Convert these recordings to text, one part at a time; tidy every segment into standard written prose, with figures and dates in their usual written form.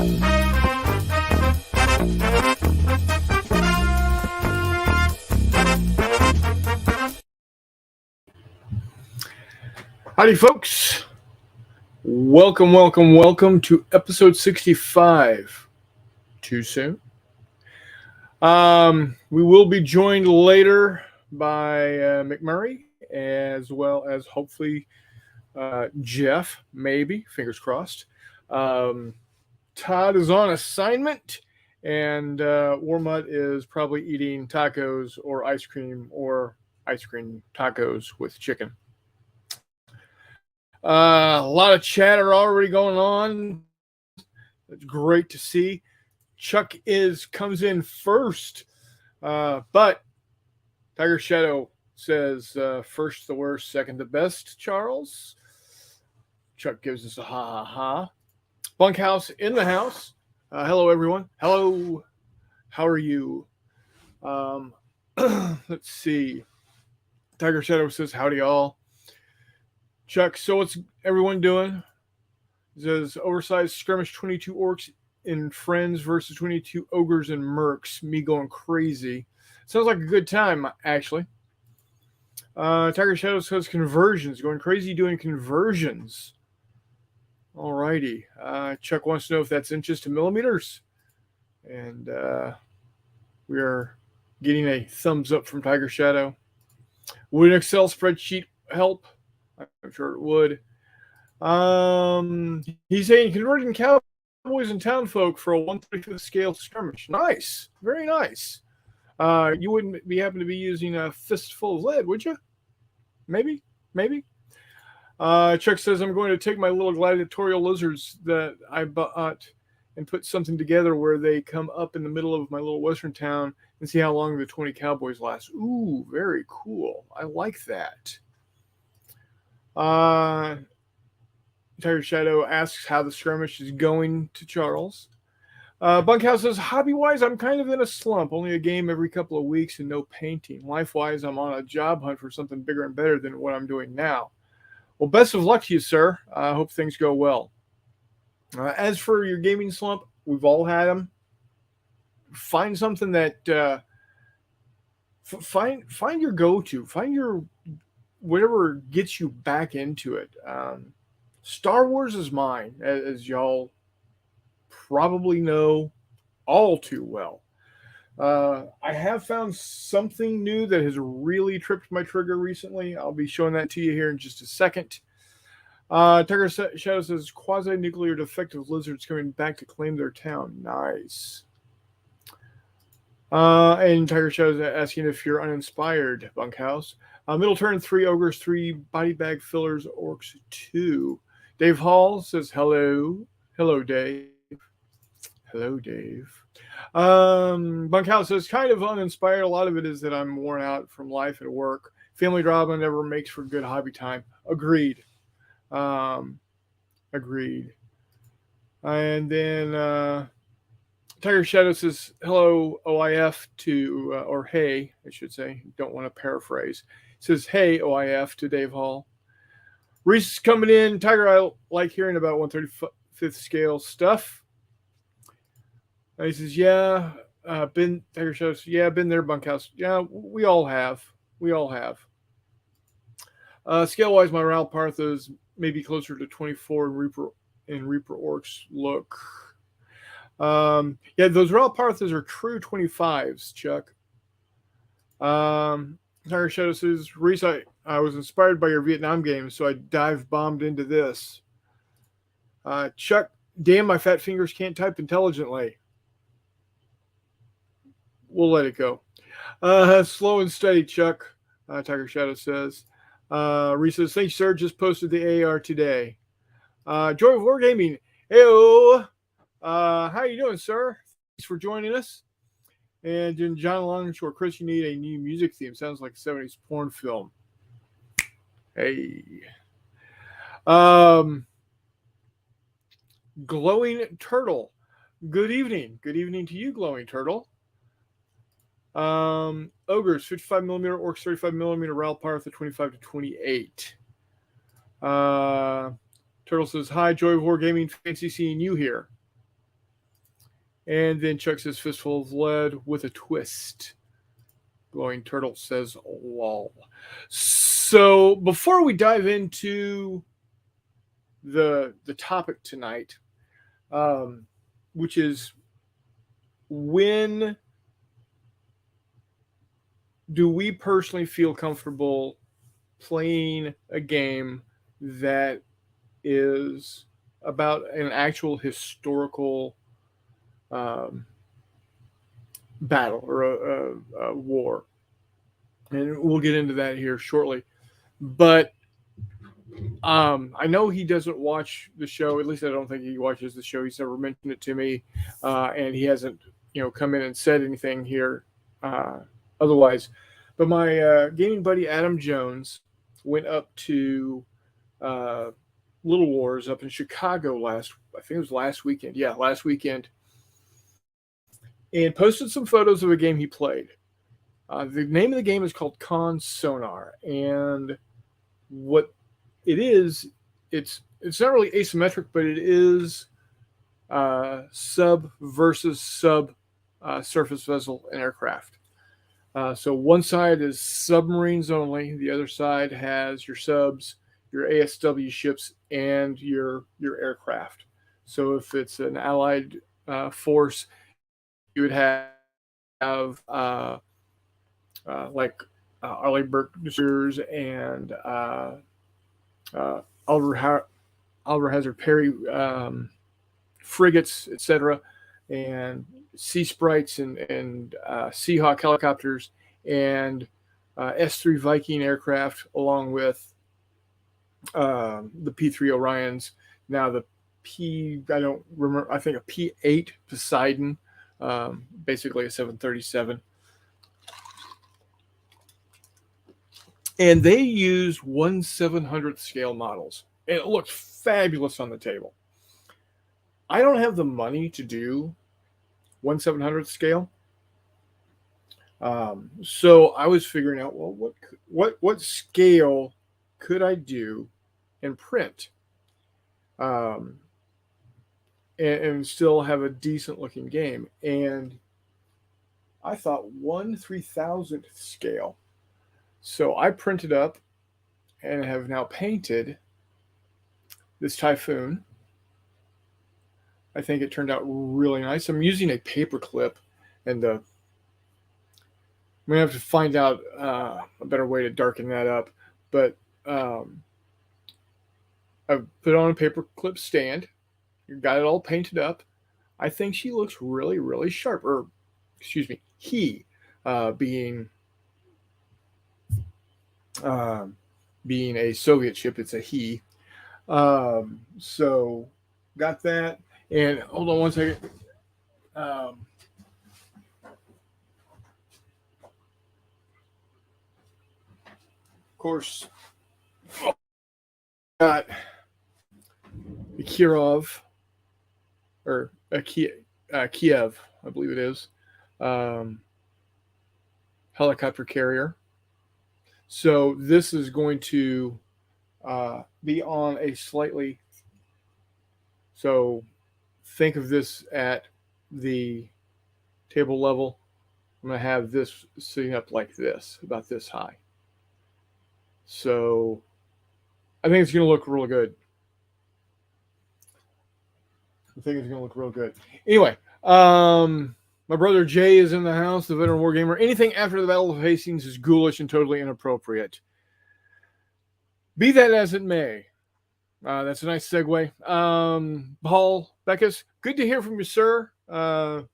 Howdy, folks. Welcome to episode 65. Too soon? We will be joined later by McMurray, as well as hopefully Jeff, maybe, fingers crossed. Todd is on assignment, and Warmut is probably eating tacos or ice cream tacos with chicken. A lot of chatter already going on. It's great to see. Chuck comes in first, but Tiger Shadow says first the worst, second the best. Charles. Chuck gives us a ha ha ha. Bunkhouse in the house. Hello, everyone. Hello. How are you? Let's see. Tiger Shadow says howdy all. Chuck, so what's everyone doing? It says oversized skirmish 22 orcs in friends versus 22 ogres and mercs. Me going crazy. Sounds like a good time, actually. Tiger Shadow says conversions. Going crazy doing conversions. Alrighty. Chuck wants to know if that's inches to millimeters. And we are getting a thumbs up from Tiger Shadow. Would an Excel spreadsheet help? I'm sure it would. He's saying converting cowboys and townfolk for a 1/35th scale skirmish. Nice. Very nice. You wouldn't be happen to be using a fistful of lead, would you? Maybe. Chuck says, I'm going to take my little gladiatorial lizards that I bought and put something together where they come up in the middle of my little western town and see how long the 20 cowboys last. Ooh, very cool. I like that. Tiger Shadow asks how the skirmish is going to Charles. Bunkhouse says, hobby-wise, I'm kind of in a slump. Only a game every couple of weeks and no painting. Life-wise, I'm on a job hunt for something bigger and better than what I'm doing now. Well, best of luck to you, sir. I hope things go well. As for your gaming slump, we've all had them. Find something that find your go-to. Find your whatever gets you back into it. Star Wars is mine, as y'all probably know all too well. I have found something new that has really tripped my trigger recently. I'll be showing that to you here in just a second. Tiger Shadow says quasi-nuclear defective lizards coming back to claim their town. Nice. And Tiger Shadow is asking if you're uninspired, Bunkhouse. Middle turn, 3 ogres, 3 body bag fillers, orcs 2. Dave Hall says hello. Hello, Dave. Hello, Dave. Bunkhouse says kind of uninspired. A lot of it is that I'm worn out from life and work. Family drama never makes for good hobby time. Agreed. Agreed. And then Tiger Shadow says hello, OIF to, or hey, I should say. Don't want to paraphrase. Says, hey, OIF to Dave Hall. Reese is coming in. Tiger, I like hearing about 1/35th scale stuff. He says, yeah, Tiger Shadow says, yeah, been there, Bunkhouse. Yeah, we all have. Scale-wise, my Ral Partha is maybe closer to 24 and Reaper Orcs look. Yeah, those Ral Parthas are true 25s, Chuck. Tiger Shadow says, Reese, I was inspired by your Vietnam games, so I dive-bombed into this. Chuck, damn, my fat fingers can't type intelligently. We'll let it go. Slow and steady, Chuck, Tiger Shadow says. Reese says, thanks, sir. Just posted the AR today. Joy of Wargaming. Heyo. How you doing, sir? Thanks for joining us. And in John Longshore, Chris, you need a new music theme. Sounds like a 70s porn film. Hey. Glowing Turtle. Good evening. Good evening to you, Glowing Turtle. Ogres, 55mm, Orcs, 35mm, Ral Partha, 25 to 28. Turtle says, hi, Joy of War Gaming. Fancy seeing you here. And then Chuck says fistful of lead with a twist. Glowing Turtle says lol. So before we dive into the topic tonight, which is when do we personally feel comfortable playing a game that is about an actual historical um, battle or a war? And we'll get into that here shortly. But I know he doesn't watch the show. At least I don't think he watches the show. He's never mentioned it to me, and he hasn't, come in and said anything here otherwise. But my gaming buddy Adam Jones went up to uh, Little Wars up in Chicago I think it was last weekend. Yeah, last weekend, and posted some photos of a game he played. The name of the game is called Con Sonar, and what it is, it's not really asymmetric, but it is sub versus sub surface vessel and aircraft. So one side is submarines only. The other side has your subs, your ASW ships, and your aircraft. So if it's an allied force, you would have like Arleigh Burke and Oliver Hazard Perry frigates, etc., and Sea Sprites and Seahawk helicopters and S-3 Viking aircraft, along with the P-3 Orions. Now I don't remember. I think a P-8 Poseidon, basically a 737. And they use 1/700th scale models. And it looks fabulous on the table. I don't have the money to do 1/700th scale. So I was figuring out, well, what scale could I do and print, and still have a decent looking game? And I thought 1/3000th scale. So I printed up and have now painted this Typhoon. I think it turned out really nice. I'm using a paper clip, and I'm going to have to find out a better way to darken that up. But I've put on a paper clip stand. Got it all painted up. I think she looks really, really sharp. Or, excuse me, he being a Soviet ship, it's a he. So got that. And hold on one second. Of course, got the Kirov, or Kiev, I believe it is, helicopter carrier. So this is going to be on a slightly, so think of this at the table level. I'm going to have this sitting up like this, about this high. So I think it's going to look real good. Anyway, my brother Jay is in the house, the veteran war gamer. Anything after the Battle of Hastings is ghoulish and totally inappropriate. Be that as it may. That's a nice segue. Paul Beckus, good to hear from you, sir. Glad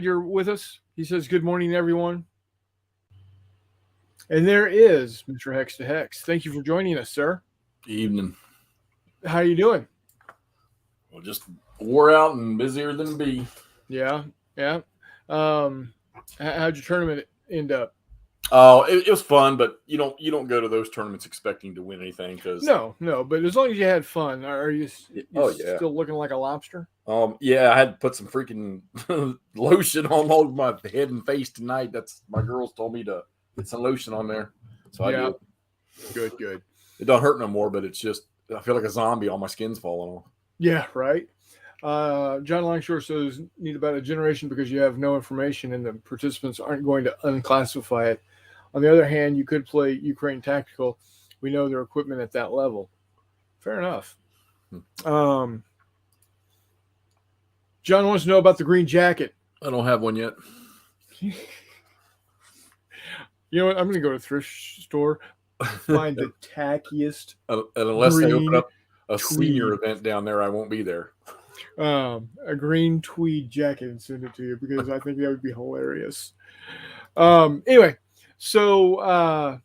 you're with us. He says, good morning, everyone. And there is Mr. Hex to Hex. Thank you for joining us, sir. Evening. How you doing? Well, just wore out and busier than be. Yeah. How'd your tournament end up? Oh, it was fun, but you don't go to those tournaments expecting to win anything because no. But as long as you had fun, are you still looking like a lobster? Yeah, I had to put some freaking lotion on all my head and face tonight. That's my girls told me to get some lotion on there, so I did. Good. It don't hurt no more, but it's just I feel like a zombie. All my skin's falling off. Yeah, right. John Longshore says need about a generation because you have no information and the participants aren't going to unclassify it. On the other hand, you could play Ukraine Tactical. We know their equipment at that level. Fair enough. John wants to know about the green jacket. I don't have one yet. You know what? I'm going to go to a thrift store, find the tackiest And unless they open green up a senior tweed. event down there, I won't be there. A green tweed jacket and send it to you because I think that would be hilarious. Anyway, so I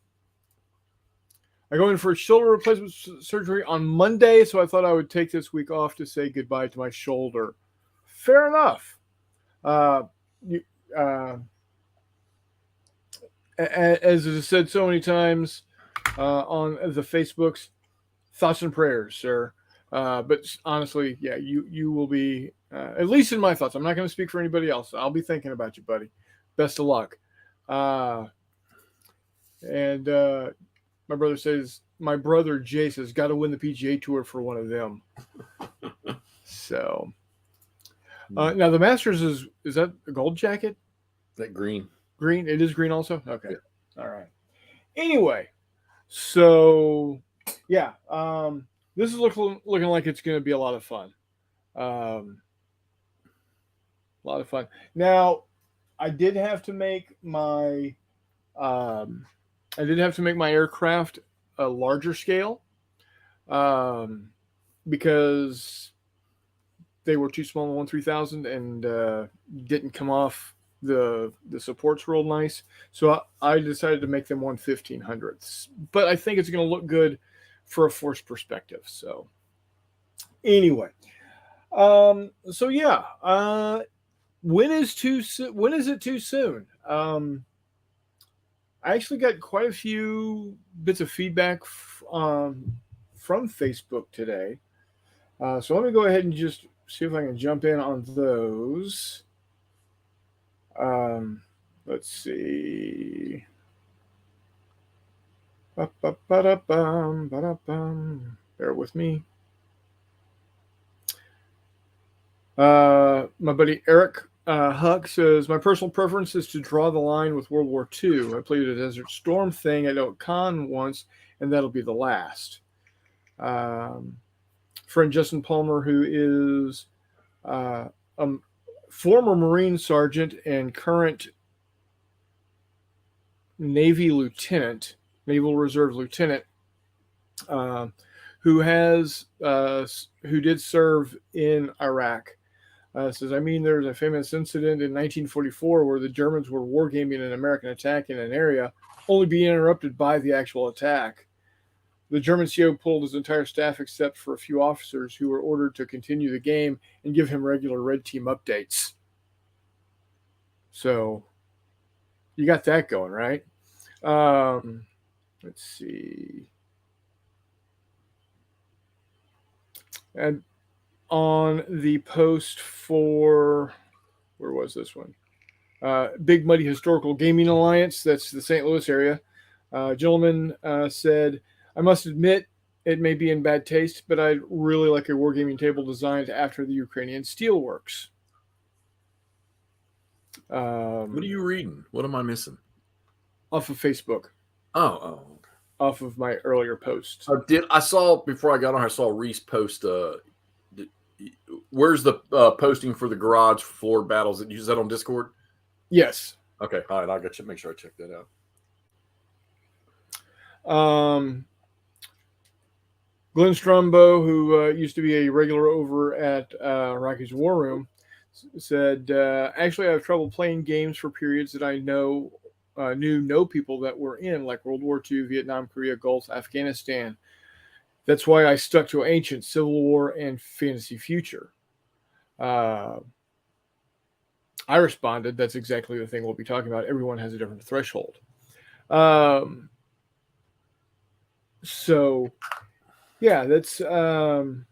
go in for shoulder replacement surgery on Monday, so I thought I would take this week off to say goodbye to my shoulder. Fair enough. As is said so many times on the Facebooks, thoughts and prayers, sir. But honestly, yeah, you will be, at least in my thoughts. I'm not going to speak for anybody else. I'll be thinking about you, buddy. Best of luck. And my brother Jace has got to win the PGA Tour for one of them. So now the Masters is that a gold jacket? That green. Green? It is green also? Okay. Yeah. All right. Anyway, so yeah, this is looking like it's going to be a lot of fun. A lot of fun. Now, I did have to make my aircraft a larger scale because they were too small in the 1-3000 and didn't come off the supports real nice. So I decided to make them 1/1500ths. But I think it's going to look good for a force perspective. So anyway, so yeah, when is it too soon? I actually got quite a few bits of feedback from Facebook today. So let me go ahead and just see if I can jump in on those. Let's see. Bear with me. My buddy Eric Huck says, my personal preference is to draw the line with World War II. I played a Desert Storm thing at Oak Con once, and that'll be the last. Friend Justin Palmer, who is a former Marine Sergeant and current Naval Reserve Lieutenant, who did serve in Iraq, says, there's a famous incident in 1944 where the Germans were wargaming an American attack in an area, only being interrupted by the actual attack. The German CO pulled his entire staff except for a few officers who were ordered to continue the game and give him regular Red Team updates. So you got that going, right? Let's see. And on the post for, where was this one? Big Muddy Historical Gaming Alliance, that's the St. Louis area. Gentleman said, I must admit, it may be in bad taste, but I'd really like a wargaming table designed after the Ukrainian steelworks. What are you reading? What am I missing? Off of Facebook. Oh. Off of my earlier posts. I saw before I got on. I saw Reese post. Where's the posting for the garage floor battles? Is that on Discord? Yes. Okay. All right. I got to make sure I check that out. Glenn Strumbo, who used to be a regular over at Rocky's War Room, said, actually, I have trouble playing games for periods that I knew people that were in, like World War II, Vietnam, Korea, Gulf, Afghanistan. That's why I stuck to Ancient, Civil War, and Fantasy Future. I responded, that's exactly the thing we'll be talking about. Everyone has a different threshold. So, yeah, that's... And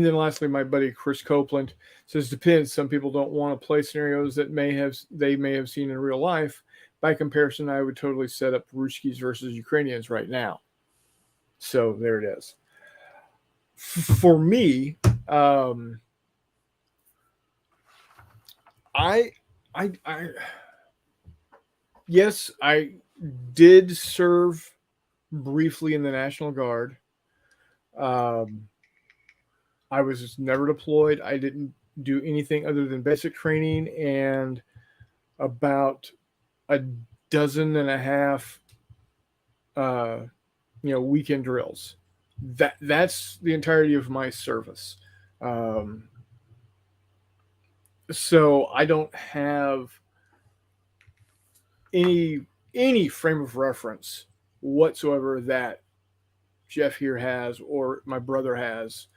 then lastly, my buddy Chris Copeland says, depends. Some people don't want to play scenarios that they may have seen in real life. By comparison, I would totally set up Ruskies versus Ukrainians right now. So there it is. for me, I, I, yes, I did serve briefly in the National Guard. Um, I was never deployed. I didn't do anything other than basic training and about a dozen and a half, uh, weekend drills. That's the entirety of my service. Um, so I don't have any any frame of reference whatsoever that Jeff here has, or my brother has,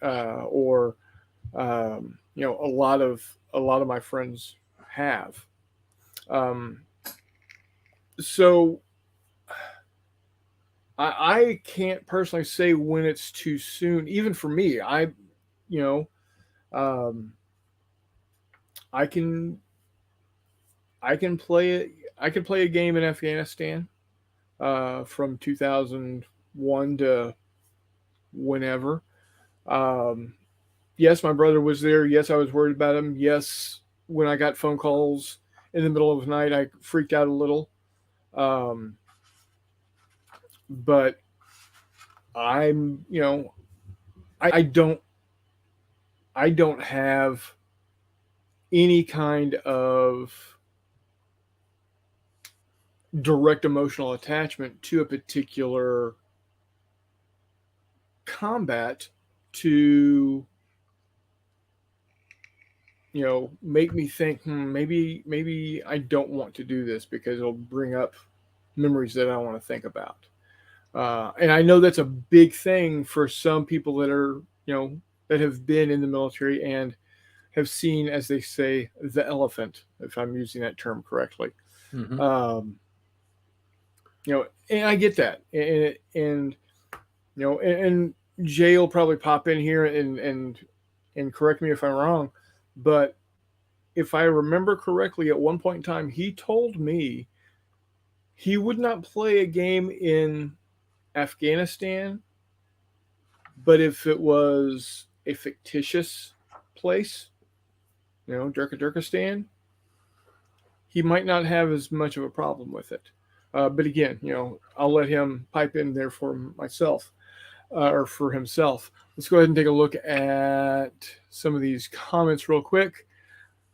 or a lot of my friends have. Um, so I can't personally say when it's too soon. Even for me, you know, um, I can I can play it. I could play a game in Afghanistan from 2001 to whenever. Um, yes, my brother was there. Yes, I was worried about him. Yes, when I got phone calls in the middle of the night, I freaked out a little. Um, but I'm, I don't, I don't have any kind of direct emotional attachment to a particular combat to make me think, maybe I don't want to do this because it'll bring up memories that I don't want to think about. And I know that's a big thing for some people that are, that have been in the military and have seen, as they say, the elephant, if I'm using that term correctly. Mm-hmm. And I get that. And and Jay will probably pop in here and correct me if I'm wrong, but if I remember correctly, at one point in time, he told me he would not play a game in Afghanistan, but if it was a fictitious place, Durkistan, he might not have as much of a problem with it. But again, I'll let him pipe in there for myself or for himself. Let's go ahead and take a look at some of these comments real quick.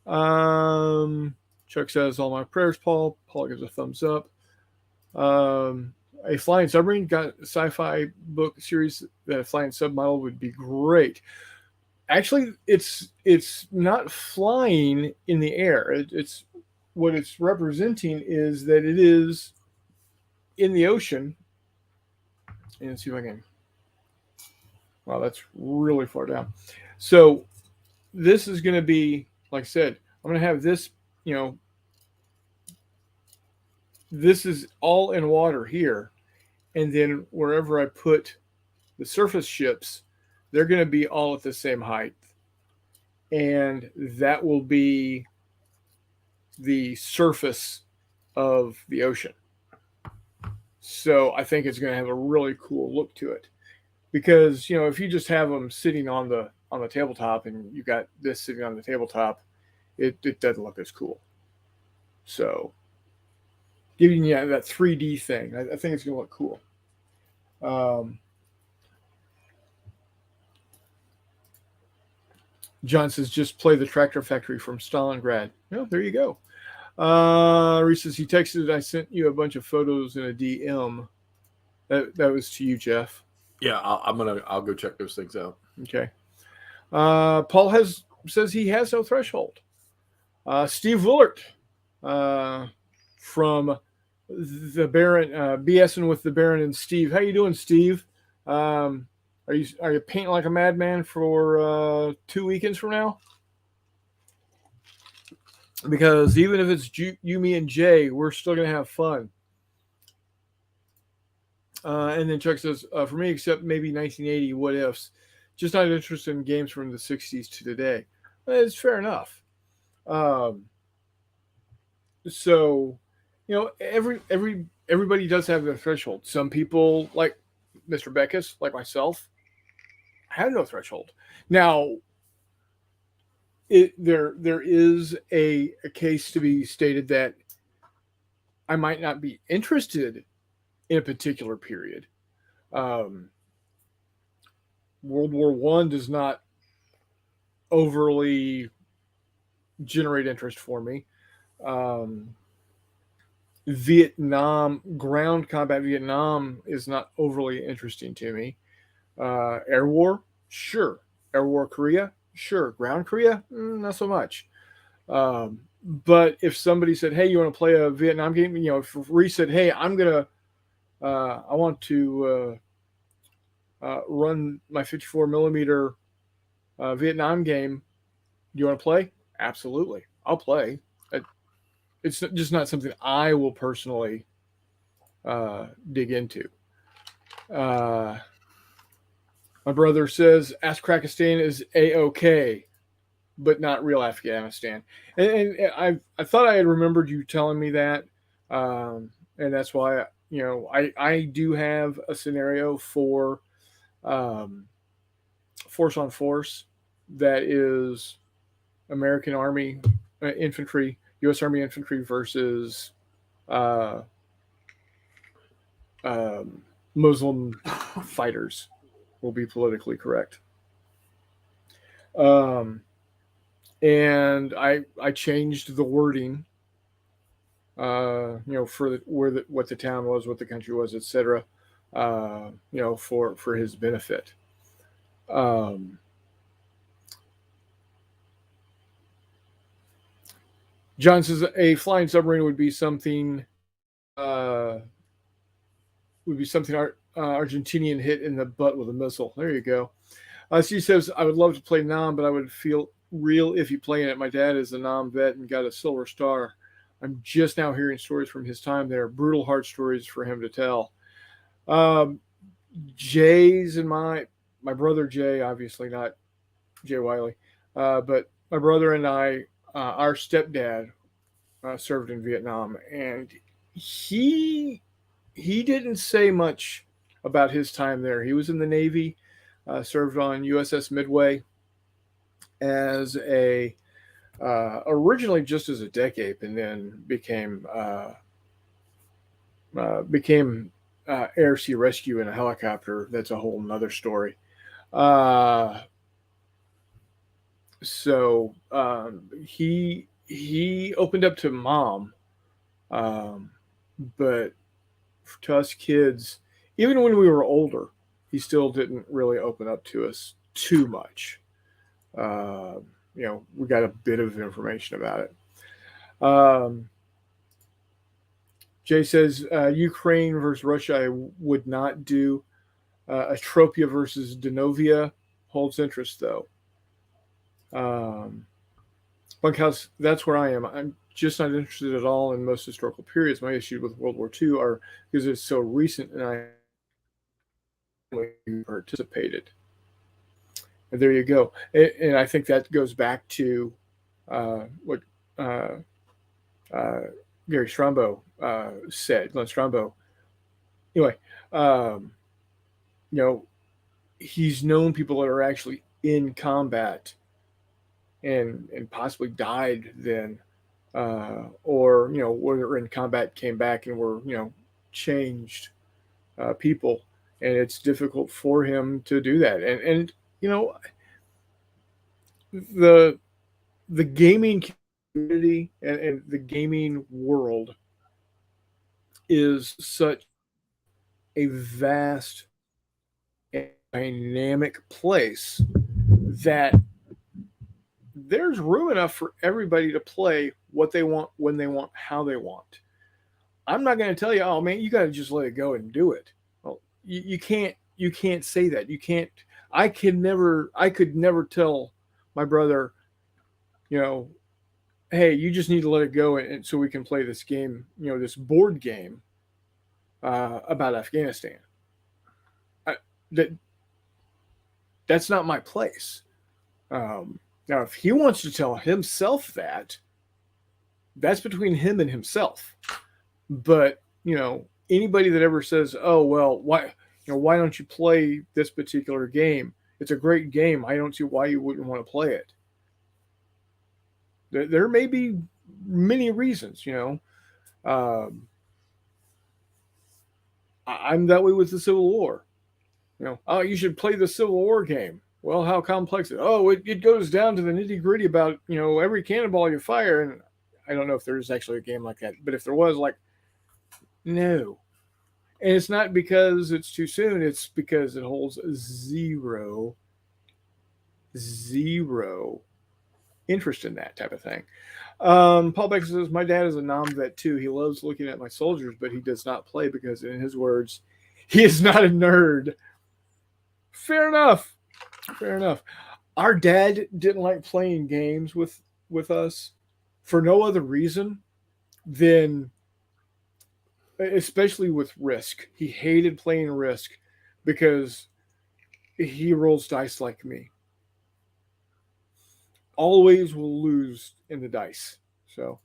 Chuck says, all my prayers, Paul. Paul gives a thumbs up. A flying submarine got a sci-fi book series that a flying submodel would be great. Actually, it's not flying in the air. It's what it's representing is that it is in the ocean. And let's see if I can. Wow, that's really far down. So this is going to be, like I said, I'm going to have this, this is all in water here. And then wherever I put the surface ships, they're going to be all at the same height. And that will be the surface of the ocean. So I think it's going to have a really cool look to it. Because, if you just have them sitting on the tabletop and you got this sitting on the tabletop, it doesn't look as cool. So giving you that 3D thing, I think it's going to look cool. John says, just play the Tractor Factory from Stalingrad. Well, there you go. Reese says, he texted, I sent you a bunch of photos in a DM. That was to you, Jeff. Yeah, I'll go check those things out. Okay. Paul says he has no threshold. Steve Willert from the Baron, BSing with the Baron and Steve. How you doing, Steve? Are you painting like a madman for 2 weekends from now? Because even if it's you, me, and Jay, we're still gonna have fun. And then Chuck says, for me, except maybe 1980, what ifs? Just not interested in games from the 60s to today. It's fair enough. So, everybody does have their threshold. Some people, like Mr. Beckus, like myself, had no threshold. Now, there is a case to be stated that I might not be interested in a particular period. Um, World War One does not overly generate interest for me. Um, Vietnam, ground combat Vietnam is not overly interesting to me. Air War, sure. Air War Korea, sure. Ground Korea, not so much. But if somebody said, "Hey, you want to play a Vietnam game?" If Reese said, "Hey, I want to run my 54 millimeter Vietnam game. Do you want to play?" Absolutely, I'll play. It's just not something I will personally dig into. Uh, my brother says Afghanistan is a-okay, but not real Afghanistan. And I thought I had remembered you telling me that, and that's why I do have a scenario for um, force on force that is American Army infantry, U.S. Army infantry versus uh, um, Muslim fighters. Will be politically correct. Um, and I changed the wording, for where what the town was, what the country was, etc. For his benefit. Um, John says a flying submarine uh, would be something Argentinian hit in the butt with a missile. There you go. She says, I would love to play Nam, but I would feel real iffy playing it. My dad is a Nam vet and got a silver star. I'm just now hearing stories from his time there. Brutal, hard stories for him to tell. Um, Jay's and my brother Jay, obviously not Jay Wiley, but my brother and I, our stepdad served in Vietnam, and he he didn't say much about his time there. He was in the Navy, served on USS Midway as a originally just as a deck ape, and then became air sea rescue in a helicopter. That's a whole nother story. Uh, he opened up to mom, um, but to us kids, even when we were older, he still didn't really open up to us too much. Uh, we got a bit of information about it. Um, Jay says Ukraine versus Russia, I would not do. Atropia versus Denovia holds interest though. Um, Bunkhouse, that's where I am. I'm just not interested at all in most historical periods. My issue with World War II are because it's so recent and I participated. And there you go. And I think that goes back to what uh, uh, Gary Strombo said, Glenn Strombo. Anyway, um, you know, he's known people that are actually in combat and possibly died then, or were in combat, came back and were changed people, and it's difficult for him to do that. And you know the the gaming community and the gaming world is such a vast and dynamic place that there's room enough for everybody to play what they want, when they want, how they want. I'm not going to tell you, oh man, you got to just let it go and do it. Well, you can't. You can't say that. You can't. I can never. I could never tell my brother, you know, hey, you just need to let it go, and so we can play this game, this board game about Afghanistan. I, that that's not my place. Now, if he wants to tell himself that, that's between him and himself. But anybody that ever says, "Oh well, why don't you play this particular game?" It's a great game. I don't see why you wouldn't want to play it. There may be many reasons, Um, I'm that way with the Civil War. Oh, you should play the Civil War game. Well, how complex is it? Oh, it goes down to the nitty gritty about, every cannonball you fire. And I don't know if there's actually a game like that, but if there was, like, no. And it's not because it's too soon, it's because it holds zero interest in that type of thing. Paul Beck says, my dad is a nom vet too. He loves looking at my soldiers, but he does not play because, in his words, he is not a nerd. Fair enough. Fair enough. Our dad didn't like playing games with us for no other reason than, especially with Risk. He hated playing Risk because he rolls dice like me. Always will lose in the dice. So,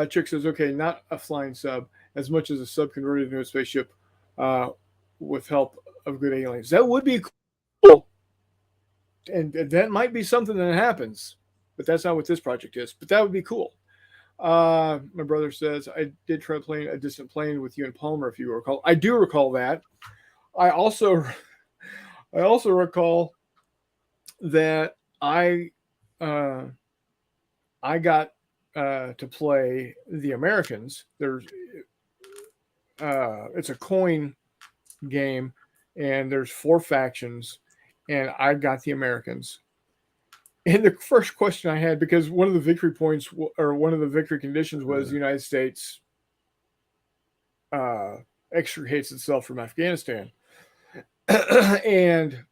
Chick says, okay, not a flying sub, as much as a sub converted into a spaceship with help of good aliens. That would be cool. And that might be something that happens, but that's not what this project is. But that would be cool. My brother says, I did try playing A Distant Plane with you and Palmer, if you recall. I do recall that. I also recall that I got to play the Americans. It's a coin game, and there's 4 factions, and I got the Americans. And the first question I had, because one of the victory points or one of the victory conditions was the United States extricates itself from Afghanistan, and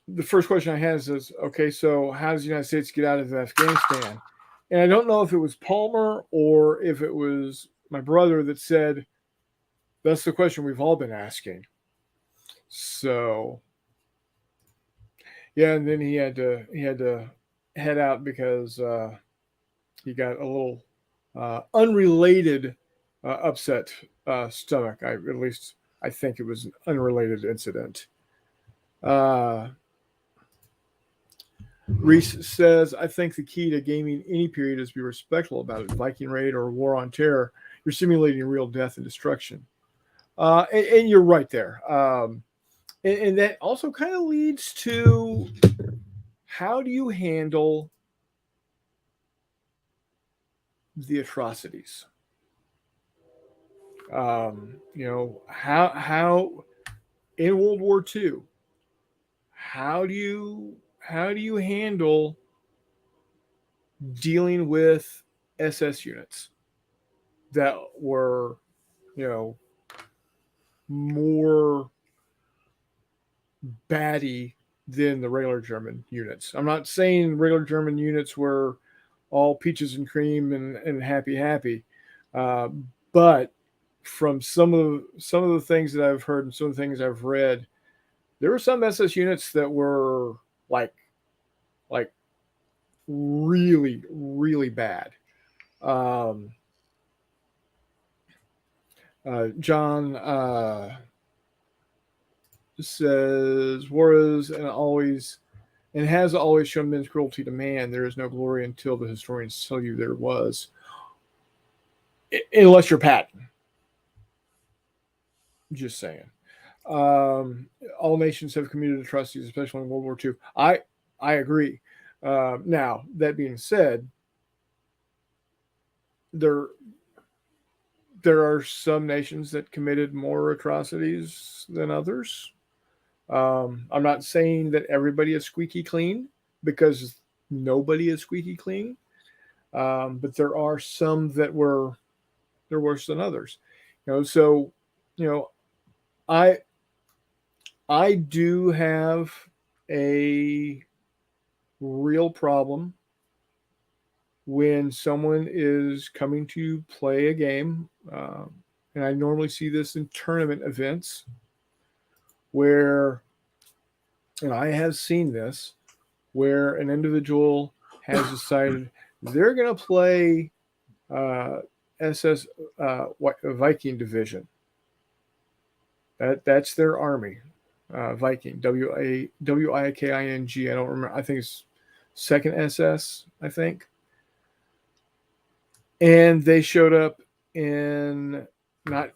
the first question I had is, okay, so how does the United States get out of Afghanistan? And I don't know if it was Palmer or if it was my brother that said, that's the question we've all been asking. So, yeah, and then he had to head out because he got a little unrelated upset stomach. At least I think it was an unrelated incident. Reese says, I think the key to gaming any period is to be respectful about it. Viking Raid or War on Terror, you're simulating real death and destruction. And you're right there. And that also kind of leads to, how do you handle the atrocities? How in World War II, how do you handle dealing with SS units that were, more batty than the regular German units? I'm not saying regular German units were all peaches and cream and happy, but from some of the things that I've heard and some of the things I've read, there were some SS units that were like really, really bad. John says, war is and has always shown men's cruelty to man. There is no glory until the historians tell you there was. Unless you're Patton. Just saying. All nations have committed atrocities, especially in World War II. I agree. Now, that being said, there are some nations that committed more atrocities than others. I'm not saying that everybody is squeaky clean, because nobody is squeaky clean. But there are some that were worse than others. So I do have a real problem when someone is coming to play a game, and I normally see this in tournament events where, and I have seen this, where an individual has decided they're going to play SS Viking Division. That's their army. Viking, Wiking. I don't remember. I think it's second SS, I think. And they showed up in not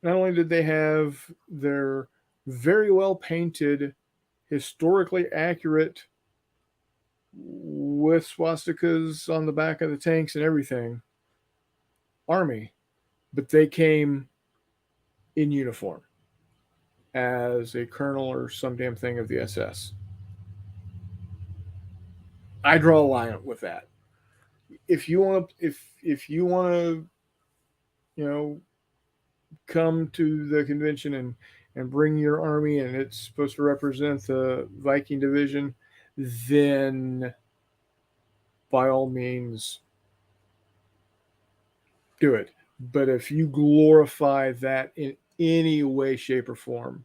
not only did they have their very well painted, historically accurate with swastikas on the back of the tanks and everything army, but they came in uniform as a colonel or some damn thing of the SS. I draw a line with that. If you want to, you know, come to the convention and bring your army and it's supposed to represent the Viking division, then by all means do it. But if you glorify that in any way, shape, or form,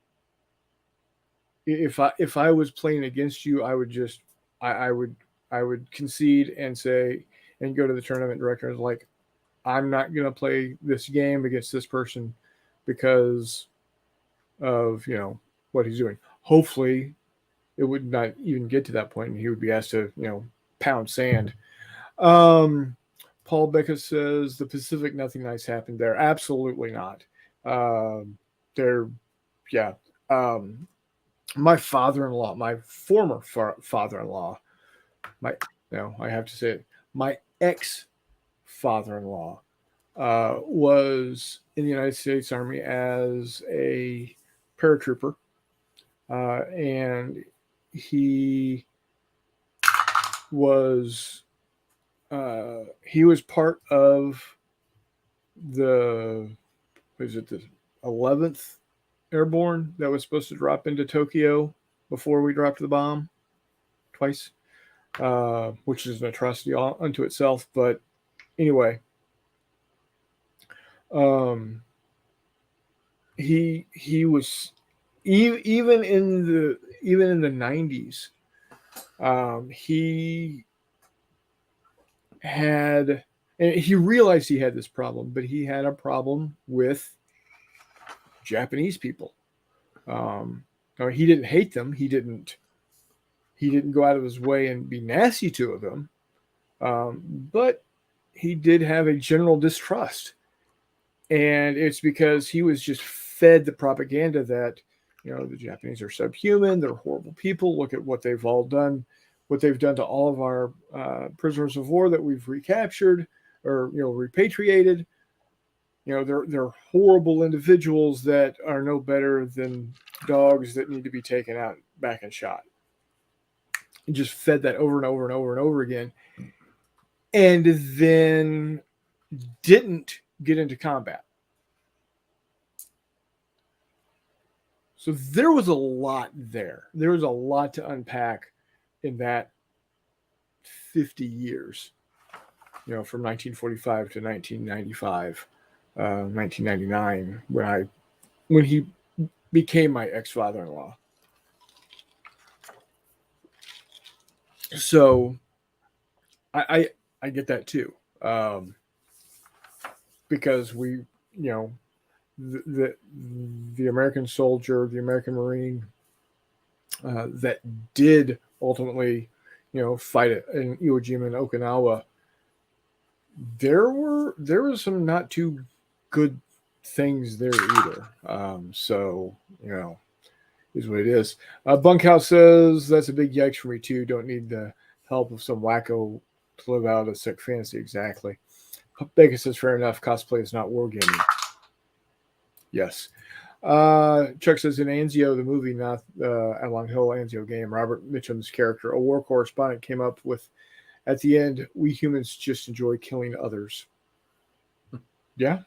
if I was playing against you, I would just I would I would concede and say and go to the tournament director and like, I'm not gonna play this game against this person because of what he's doing. Hopefully, it would not even get to that point, and he would be asked to pound sand. Um, Paul Becca says the Pacific, nothing nice happened there. Absolutely not. There, yeah. My father-in-law, my former father-in-law, my I have to say it, my ex father-in-law was in the United States Army as a paratrooper, and he was part of the the 11th Airborne that was supposed to drop into Tokyo before we dropped the bomb twice, which is an atrocity unto itself. But anyway, he was even in the 90s. He had, and he realized he had this problem, but he had a problem with Japanese people. He didn't hate them. He didn't go out of his way and be nasty to them. But he did have a general distrust. And it's because he was just fed the propaganda that, the Japanese are subhuman, they're horrible people. Look at what they've all done, what they've done to all of our prisoners of war that we've recaptured or, repatriated. They're horrible individuals that are no better than dogs that need to be taken out back and shot. And just fed that over and over and over and over again. And then didn't get into combat. So there was a lot there. There was a lot to unpack in that 50 years, from 1945 to 1995, 1999, when he became my ex-father-in-law. So I get that too, because we, the American soldier, the American Marine that did ultimately, fight in Iwo Jima and Okinawa. There was some not too good things there either. So is what it is. Bunkhouse says that's a big yikes for me too. Don't need the help of some wacko to live out a sick fantasy. Exactly. Baker says fair enough. Cosplay is not wargaming. Yes. Chuck says in Anzio, the movie, not Avalon Hill Anzio game, Robert Mitchum's character, a war correspondent, came up with at the end, we humans just enjoy killing others. Yeah.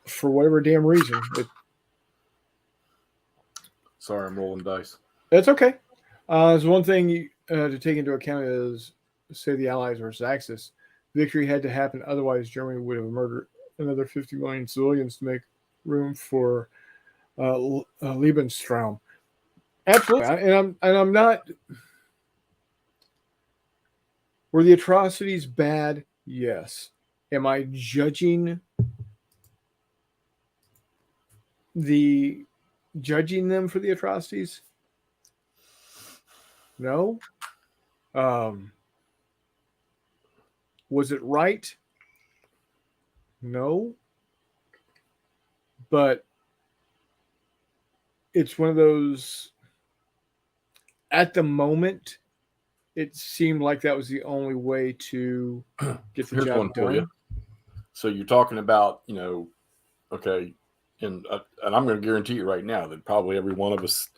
For whatever damn reason. Sorry, I'm rolling dice. That's okay. There's one thing to take into account is, say, the Allies versus Axis. Victory had to happen, otherwise Germany would have murdered another 50 million civilians to make room for Lebensraum. Absolutely, and I'm not. Were the atrocities bad? Yes. Am I judging the judging them for the atrocities? No. Um, was it right? No. But it's one of those, at the moment, it seemed like that was the only way to get the Here's one job for you. done. So you're talking about, okay, and I'm going to guarantee you right now that probably every one of us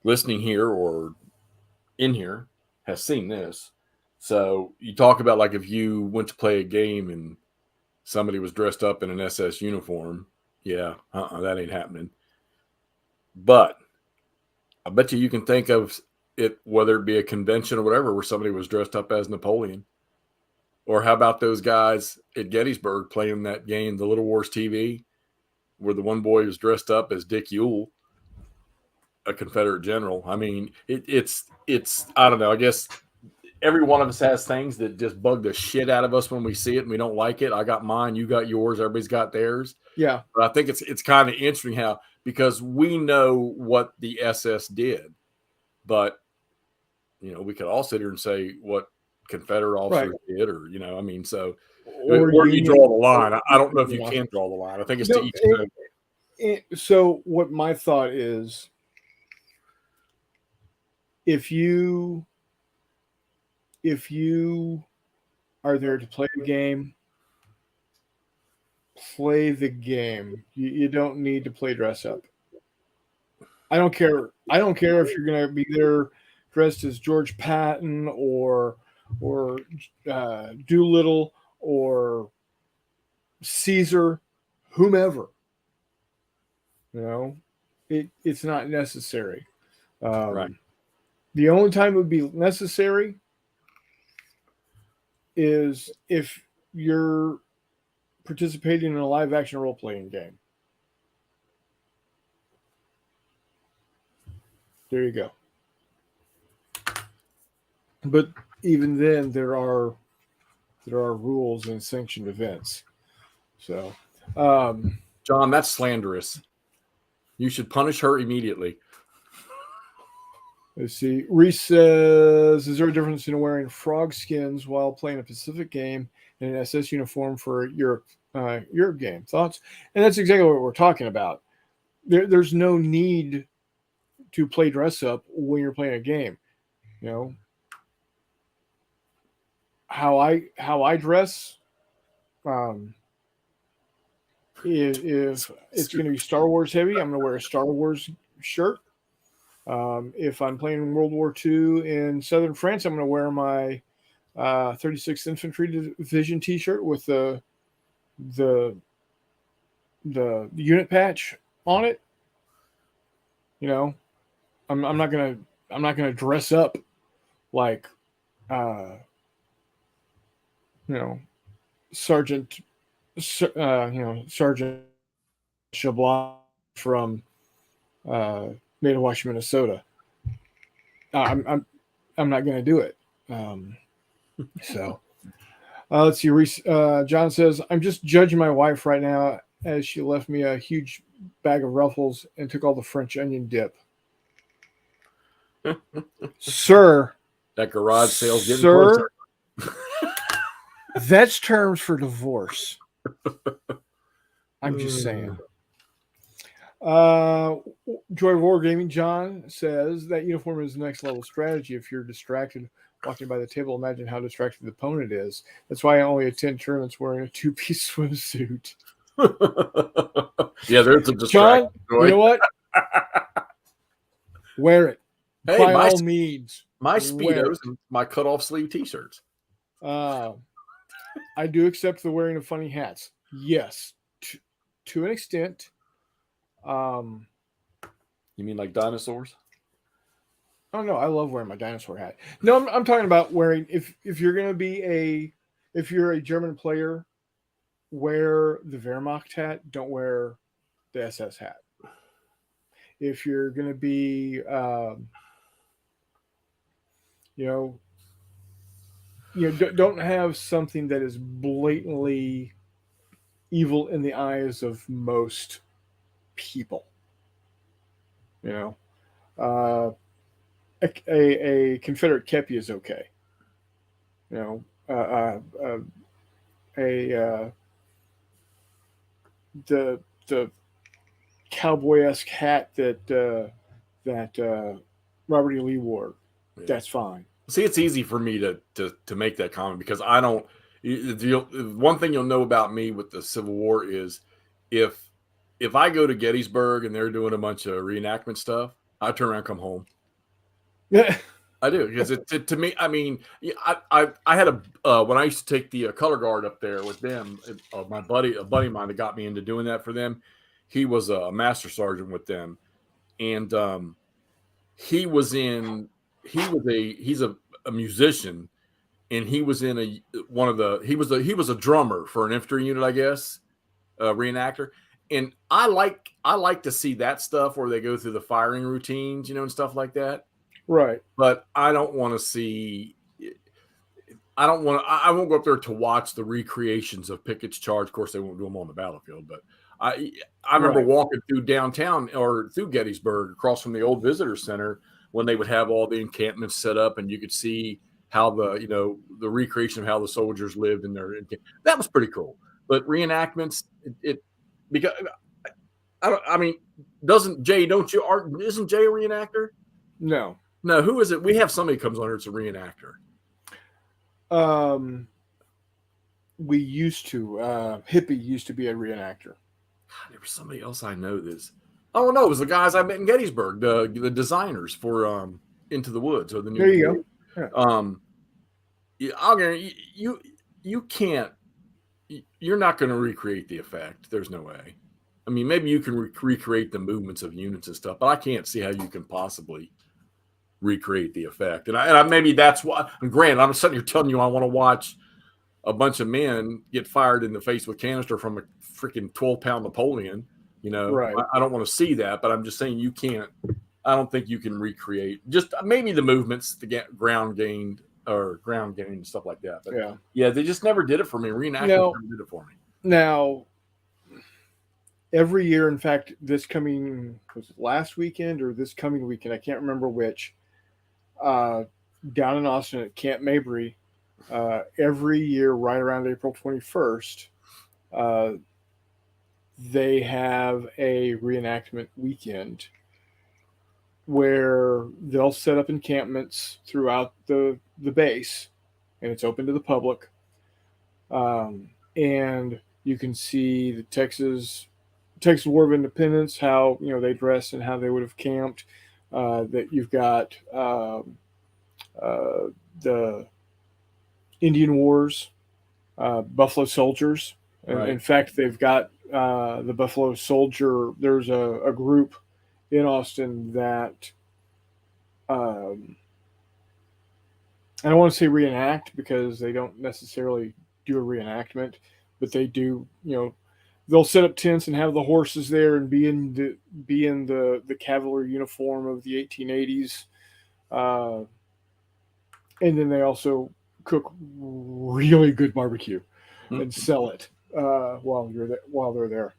listening here or in here has seen this. So you talk about like if you went to play a game and somebody was dressed up in an SS uniform, yeah, that ain't happening. But I bet you can think of it, whether it be a convention or whatever, where somebody was dressed up as Napoleon. Or how about those guys at Gettysburg playing that game, the Little Wars TV, where the one boy was dressed up as Dick Ewell, a Confederate general. I mean, it's I don't know. I guess every one of us has things that just bug the shit out of us when we see it and we don't like it. I got mine, you got yours, everybody's got theirs. Yeah. But I think it's kind of interesting how, because we know what the SS did, but we could all sit here and say what Confederate Right. officers did, or I mean, so Or where do you union. draw the line? I don't know if you can draw the line. I think it's to No, each his own. so what my thought is, if you are there to play the game, play the game. You don't need to play dress up. I don't care. I don't care if you're going to be there dressed as George Patton or Doolittle or Caesar, whomever. It's not necessary. Right. The only time it would be necessary is if you're participating in a live action role playing game. There you go. But even then, there are rules and sanctioned events. So, John, that's slanderous. You should punish her immediately. let's see. Reese says, "Is there a difference in wearing frog skins while playing a Pacific game and an SS uniform for your game? Thoughts?" And that's exactly what we're talking about. There's no need to play dress up when you're playing a game. You know how I dress. If it's going to be Star Wars heavy, I'm going to wear a Star Wars shirt. If I'm playing World War II in southern France, I'm going to wear my 36th Infantry Division T-shirt with the unit patch on it. I'm not gonna dress up like Sergeant Sergeant Chablis from Made-in-Wash, Minnesota. I'm not going to do it. So let's see. John says, "I'm just judging my wife right now as she left me a huge bag of Ruffles and took all the French onion dip." Sir, that garage sale's getting closer. Sir, that's terms for divorce. I'm just saying. Joy of Wargaming John says that uniform is the next level strategy. If you're distracted walking by the table, imagine how distracted the opponent is. That's why I only attend tournaments wearing a two-piece swimsuit. Yeah, there's a distraction. John, you know what? Wear it. Hey, by all means. My Speedos and my cut-off sleeve T-shirts. I do accept the wearing of funny hats. Yes, to an extent. You mean like dinosaurs? Oh no, I love wearing my dinosaur hat. No, I'm talking about wearing, if you're going to be if you're a German player, wear the Wehrmacht hat. Don't wear the SS hat. If you're going to be, don't have something that is blatantly evil in the eyes of most people. You know, uh, a Confederate kepi is okay. You know, a the cowboy esque hat that Robert E. Lee wore. Yeah. That's fine. See, it's easy for me to make that comment because I don't. One thing you'll know about me with the Civil War is if if I go to Gettysburg and they're doing a bunch of reenactment stuff, I turn around, and come home. Yeah. I do because to me. I mean, I had when I used to take the color guard up there with them. My buddy, a buddy of mine that got me into doing that for them. He was a master sergeant with them, and he was in. He's a musician, and he was in one of the. He was a drummer for an infantry unit, I guess, reenactor. And I like to see that stuff where they go through the firing routines, and stuff like that. Right. But I don't want to see. I don't want. I won't go up there to watch the recreations of Pickett's charge. Of course, they won't do them on the battlefield. But I remember Right. walking through downtown or through Gettysburg, across from the old visitor center, when they would have all the encampments set up, and you could see how the recreation of how the soldiers lived in their. That was pretty cool. But reenactments, it because I don't. I mean, doesn't Jay? Don't you? Isn't Jay a reenactor? No. No, who is it? We have somebody comes on here. It's a reenactor. Um, we used to. Hippie used to be a reenactor. There was somebody else I know this. Oh no, it was the guys I met in Gettysburg, the designers for Into the Woods or the new. There you go. Yeah. I'll guarantee you can't. You're not going to recreate the effect. There's no way. I mean, maybe you can recreate the movements of units and stuff, but I can't see how you can possibly recreate the effect. And I maybe that's why. And granted, I'm sitting here telling you I want to watch a bunch of men get fired in the face with canister from a freaking 12-pound Napoleon. Right. I don't want to see that, but I'm just saying you can't. I don't think you can recreate just maybe the movements, the ground gained or ground gain and stuff like that. But yeah, they just never did it for me. Reenactors never did it for me. Now, every year, in fact, was it last weekend or this coming weekend? I can't remember which. Down in Austin at Camp Mabry, every year, right around April 21st, they have a reenactment weekend where they'll set up encampments throughout the base, and it's open to the public. And you can see the Texas War of Independence, how they dress and how they would have camped. That you've got the Indian Wars, Buffalo Soldiers. Right. In fact, they've got the Buffalo Soldier. There's a group in Austin that I don't want to say reenact because they don't necessarily do a reenactment, but they do. They'll set up tents and have the horses there and be in the cavalry uniform of the 1880s, and then they also cook really good barbecue and sell it while they're there.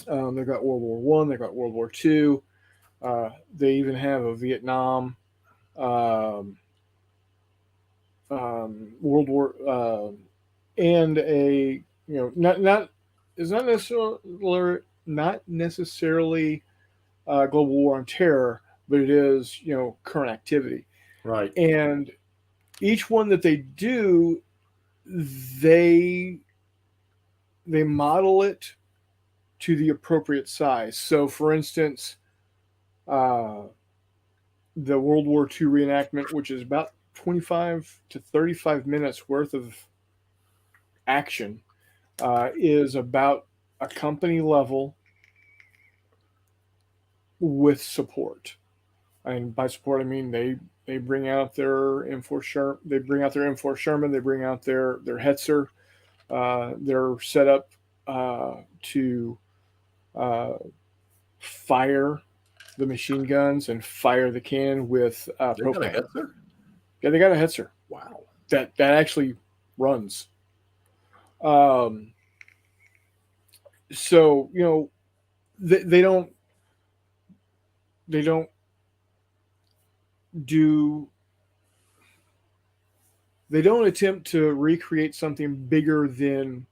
They've got World War One. They've got World War Two. They even have a Vietnam, World War, and a not it's not necessarily global war on terror, but it is current activity. Right. And each one that they do, they model it to the appropriate size. So, for instance, the World War II reenactment, which is about 25 to 35 minutes worth of action, is about a company level with support. And by support, I mean they bring out their M4 Sherman, they bring out their Hetzer. They're set up to fire the machine guns and fire the cannon with propane. Yeah, they got a Hetzer. Wow. That actually runs. So they don't they don't do they don't attempt to recreate something bigger than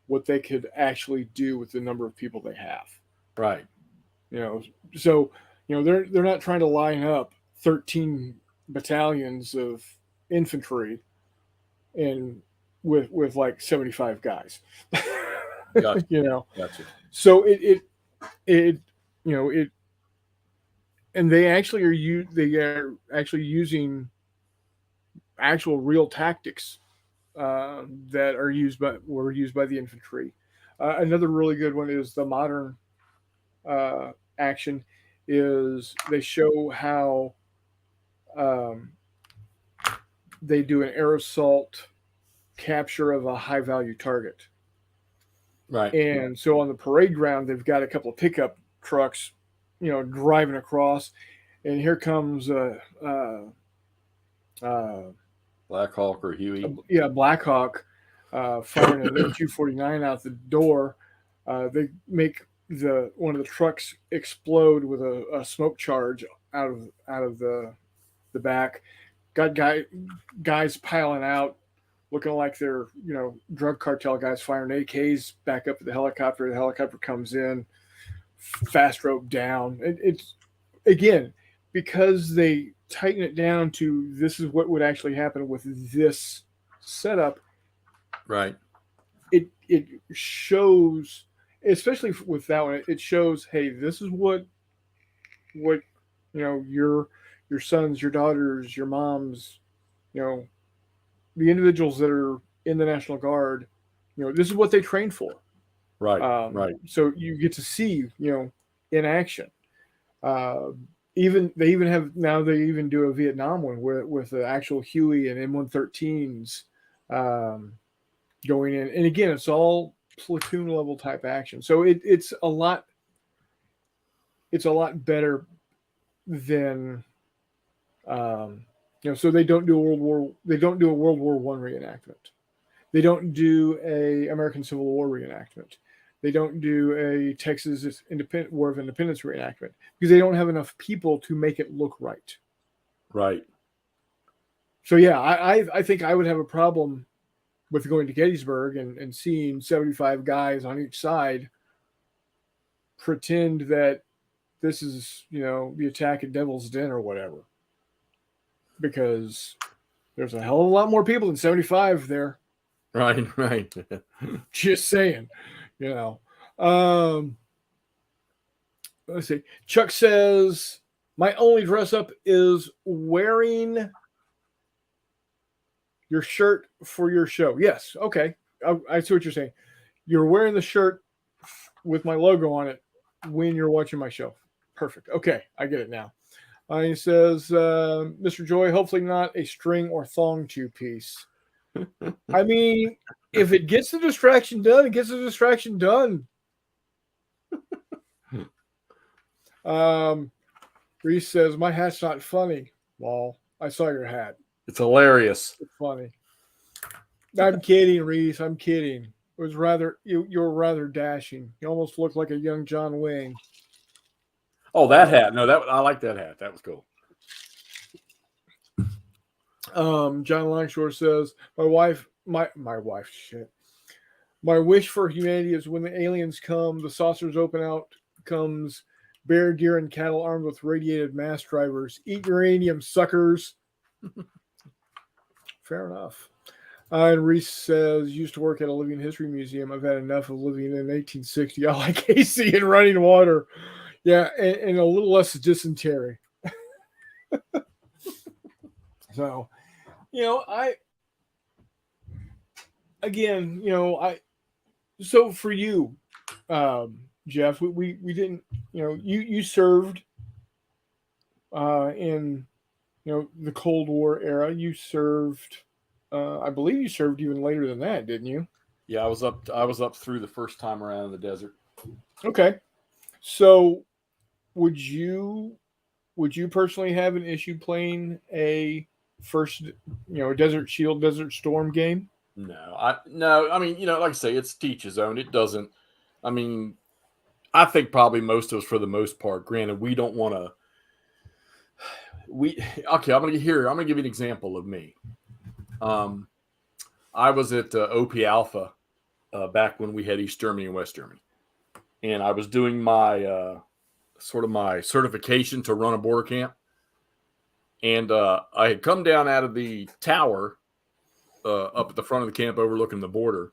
what they could actually do with the number of people they have. Right. You know, so they're not trying to line up 13 battalions of infantry and with like 75 guys. Gotcha. you know, Gotcha. so it it and they are actually using actual real tactics that were used by the infantry. Another really good one is the modern action. Is they show how um, they do an air assault capture of a high value target. Right. And so on the parade ground, they've got a couple of pickup trucks, driving across, and here comes uh, Black Hawk or Huey. yeah, Blackhawk firing an M249 out the door. They make the one of the trucks explode with a smoke charge out of the back. Got guys piling out, looking like they're drug cartel guys firing AKs back up at the helicopter. The helicopter comes in, fast rope down. It's again because they tighten it down to this is what would actually happen with this setup. Right. It shows, especially with that one, it shows, hey, this is what your sons, your daughters, your moms, the individuals that are in the National Guard, this is what they train for. Right. Right. So you get to see, in action. Uh, they even do a Vietnam one with the actual Huey and M113s going in, and again, it's all platoon level type action. So it's a lot better than so they don't do a World War One reenactment. They don't do a American Civil War reenactment. They don't do a Texas War of Independence reenactment because they don't have enough people to make it look right. Right. So yeah, I think I would have a problem with going to Gettysburg and seeing 75 guys on each side pretend that this is the attack at Devil's Den or whatever, because there's a hell of a lot more people than 75 there. Right. Right. Just saying. Let's see. Chuck says, my only dress up is wearing your shirt for your show. Yes. Okay. I see what you're saying. You're wearing the shirt with my logo on it when you're watching my show. Perfect. Okay. I get it now. He says, Mr. Joy, hopefully not a string or thong two-piece. I mean, if it gets the distraction done, it gets the distraction done. Reese says, my hat's not funny. Well, I saw your hat. It's hilarious. It's funny. I'm kidding, Reese. I'm kidding. It was you were rather dashing. You almost looked like a young John Wayne. Oh, that hat. No, I like that hat. That was cool. John Longshore says, my wife, shit. My wish for humanity is when the aliens come, the saucers open out, comes bear, deer, and cattle armed with radiated mass drivers. Eat uranium, suckers. Fair enough. And Reese says, used to work at a living history museum. I've had enough of living in 1860. I like AC and running water. Yeah, and a little less dysentery. So, so for you, Jeff, we didn't, you served in, the Cold War era. You served, I believe you served even later than that, didn't you? Yeah, I was up through the first time around in the desert. Okay. So would you personally have an issue playing a first, Desert Shield, Desert Storm game? No. I mean, like I say, it's teach his own. It doesn't. I mean, I think probably most of us, for the most part, granted, we don't want to I'm gonna give you an example of me. I was at OP Alpha back when we had East Germany and West Germany, and I was doing my sort of my certification to run a border camp, and I had come down out of the tower up at the front of the camp overlooking the border,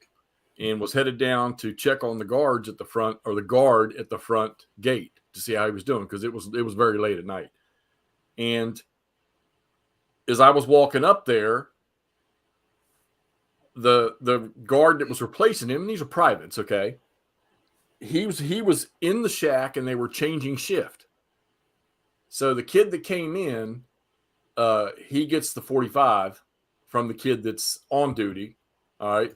and was headed down to check on the guards at the front, or the guard at the front gate, to see how he was doing, because it was very late at night. And as I was walking up there, the guard that was replacing him, and these are privates, okay, he was in the shack and they were changing shift. So the kid that came in, he gets the 45 from the kid that's on duty, all right,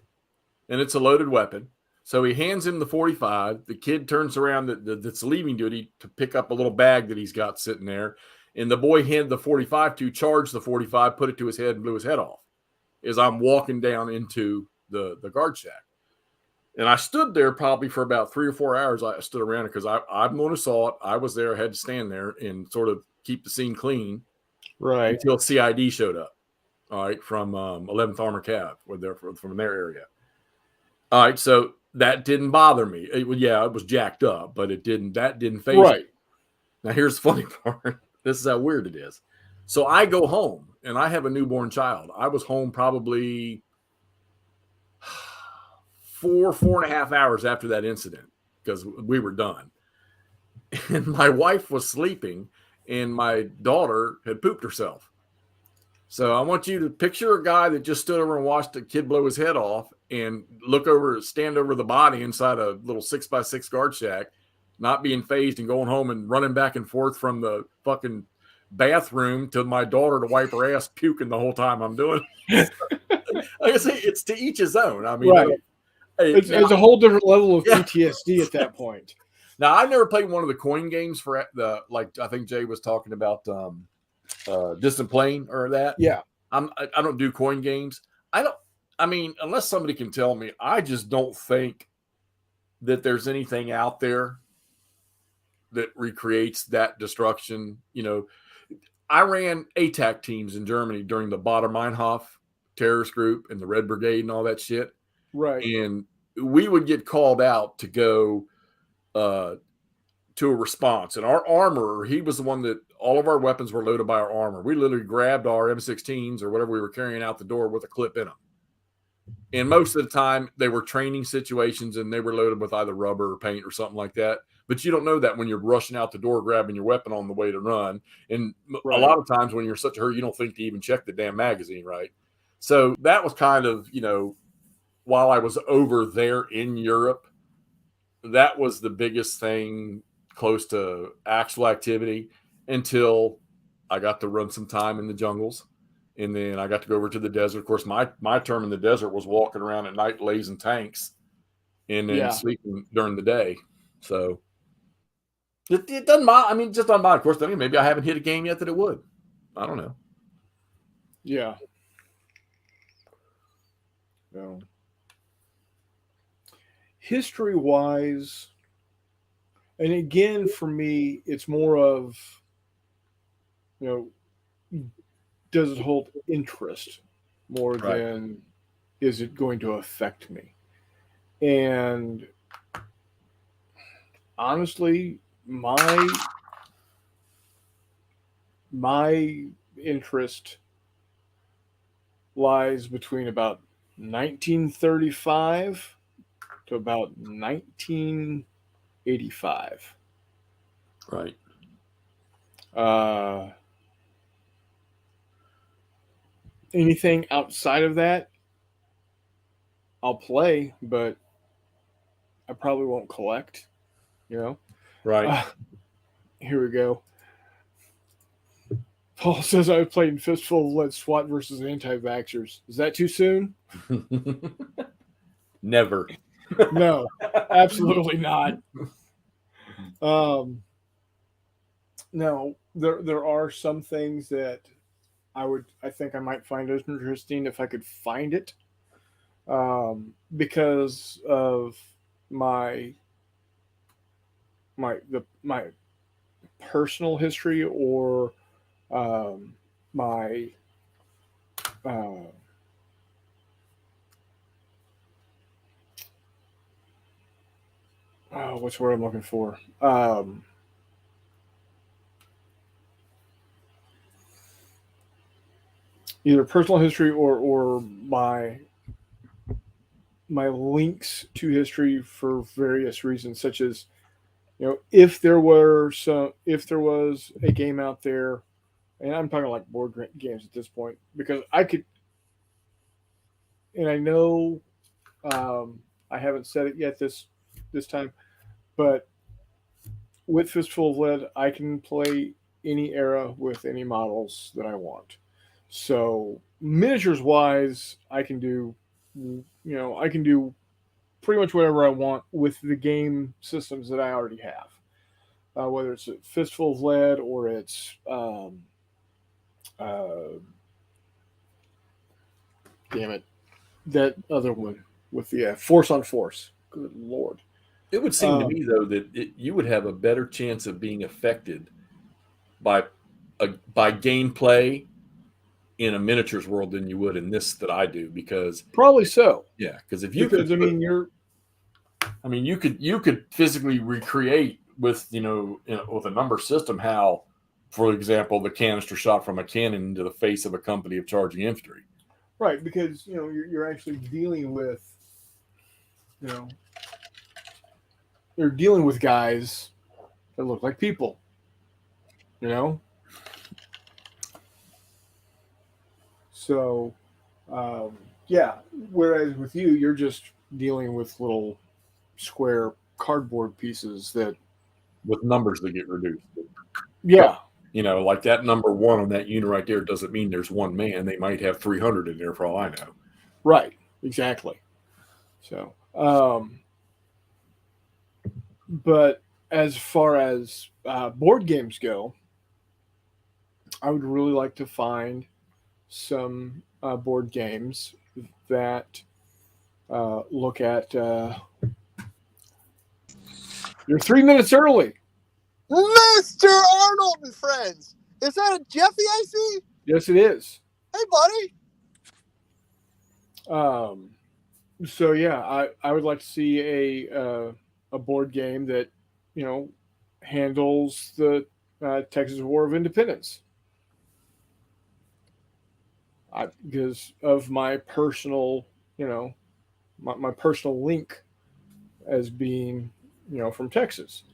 and it's a loaded weapon. So he hands him the 45. The kid turns around that's leaving duty to pick up a little bag that he's got sitting there, and the boy handed the 45 to, charge the 45, put it to his head, and blew his head off as I'm walking down into the guard shack. And I stood there probably for about 3 or 4 hours. I stood around it because I'm going to saw it. I was there. I had to stand there and sort of keep the scene clean, Right. until CID showed up. All right, from 11th Armored Cav, from their area. All right, so that didn't bother me. It was jacked up, but that didn't phase me. Right. Now here's the funny part. This is how weird it is. So I go home, and I have a newborn child. I was home probably 4.5 hours after that incident, because we were done. And my wife was sleeping, and my daughter had pooped herself. So I want you to picture a guy that just stood over and watched a kid blow his head off, and stand over the body inside a little 6x6 guard shack, not being phased, and going home and running back and forth from the fucking bathroom to my daughter to wipe her ass, puking the whole time I'm doing it. Like I say, it's to each his own. I mean, right. It's a whole different level of PTSD at that point. Now, I've never played one of the coin games for like I think Jay was talking about Distant Plane or that. Yeah. I don't do coin games. I mean, unless somebody can tell me, I just don't think that there's anything out there that recreates that destruction. I ran ATAC teams in Germany during the Baader Meinhof terrorist group and the Red Brigade and all that shit. Right. And we would get called out to go to a response. And our armorer, he was the one that all of our weapons were loaded by our armor. We literally grabbed our M16s or whatever we were carrying out the door with a clip in them. And most of the time, they were training situations, and they were loaded with either rubber or paint or something like that. But you don't know that when you're rushing out the door, grabbing your weapon on the way to run. And a lot of times when you're in such a hurry, you don't think to even check the damn magazine, right? So that was kind of, while I was over there in Europe, that was the biggest thing close to actual activity, until I got to run some time in the jungles. And then I got to go over to the desert. Of course, my term in the desert was walking around at night, lazing tanks, and then sleeping during the day. So it doesn't matter. I mean, just doesn't matter. Of course, maybe I haven't hit a game yet that it would. I don't know. Yeah. No. History-wise, and again, for me, it's more of, does it hold interest more than is it going to affect me? And honestly, my interest lies between about 1935 to about 1985. Right. Anything outside of that, I'll play, but I probably won't collect. Right. Here we go. Paul says I played in Fistful of Lead SWAT versus anti-vaxxers. Is that too soon? Never. No, absolutely not. No, there are some things that I think I might find interesting if I could find it, because of my personal history or My what's the word I'm looking for? Either personal history or my links to history for various reasons, such as if there was a game out there, and I'm talking like board games at this point, because I could, and I know I haven't said it yet this time, but with Fistful of Lead, I can play any era with any models that I want. So miniatures wise, I can do pretty much whatever I want with the game systems that I already have. Whether it's a Fistful of Lead or it's uh, damn it, that other one with the Force on Force. Good lord. It would seem to Um, me though that you would have a better chance of being affected by by gameplay in a miniatures world than you would in this that I do because Probably so, because if you could because I put mean you're I mean you could physically recreate with with a number system how, for example, the canister shot from a cannon into the face of a company of charging infantry. right because you're actually dealing with you know you're dealing with guys that look like people. You know, so um, yeah. Whereas with you, you're just dealing with little square cardboard pieces that With numbers that get reduced. But yeah. like that number one on that unit right there doesn't mean there's one man. They might have 300 in there for all I know. Right, exactly. So, but as far as board games go, I would really like to find some board games that look at. You're 3 minutes early. Mr. Arnold and friends. Is that a Jeffy I see? Yes, it is. Hey, buddy. Um, so yeah, I would like to see a board game that handles the Texas War of Independence. Because of my personal, my personal link as being, from Texas.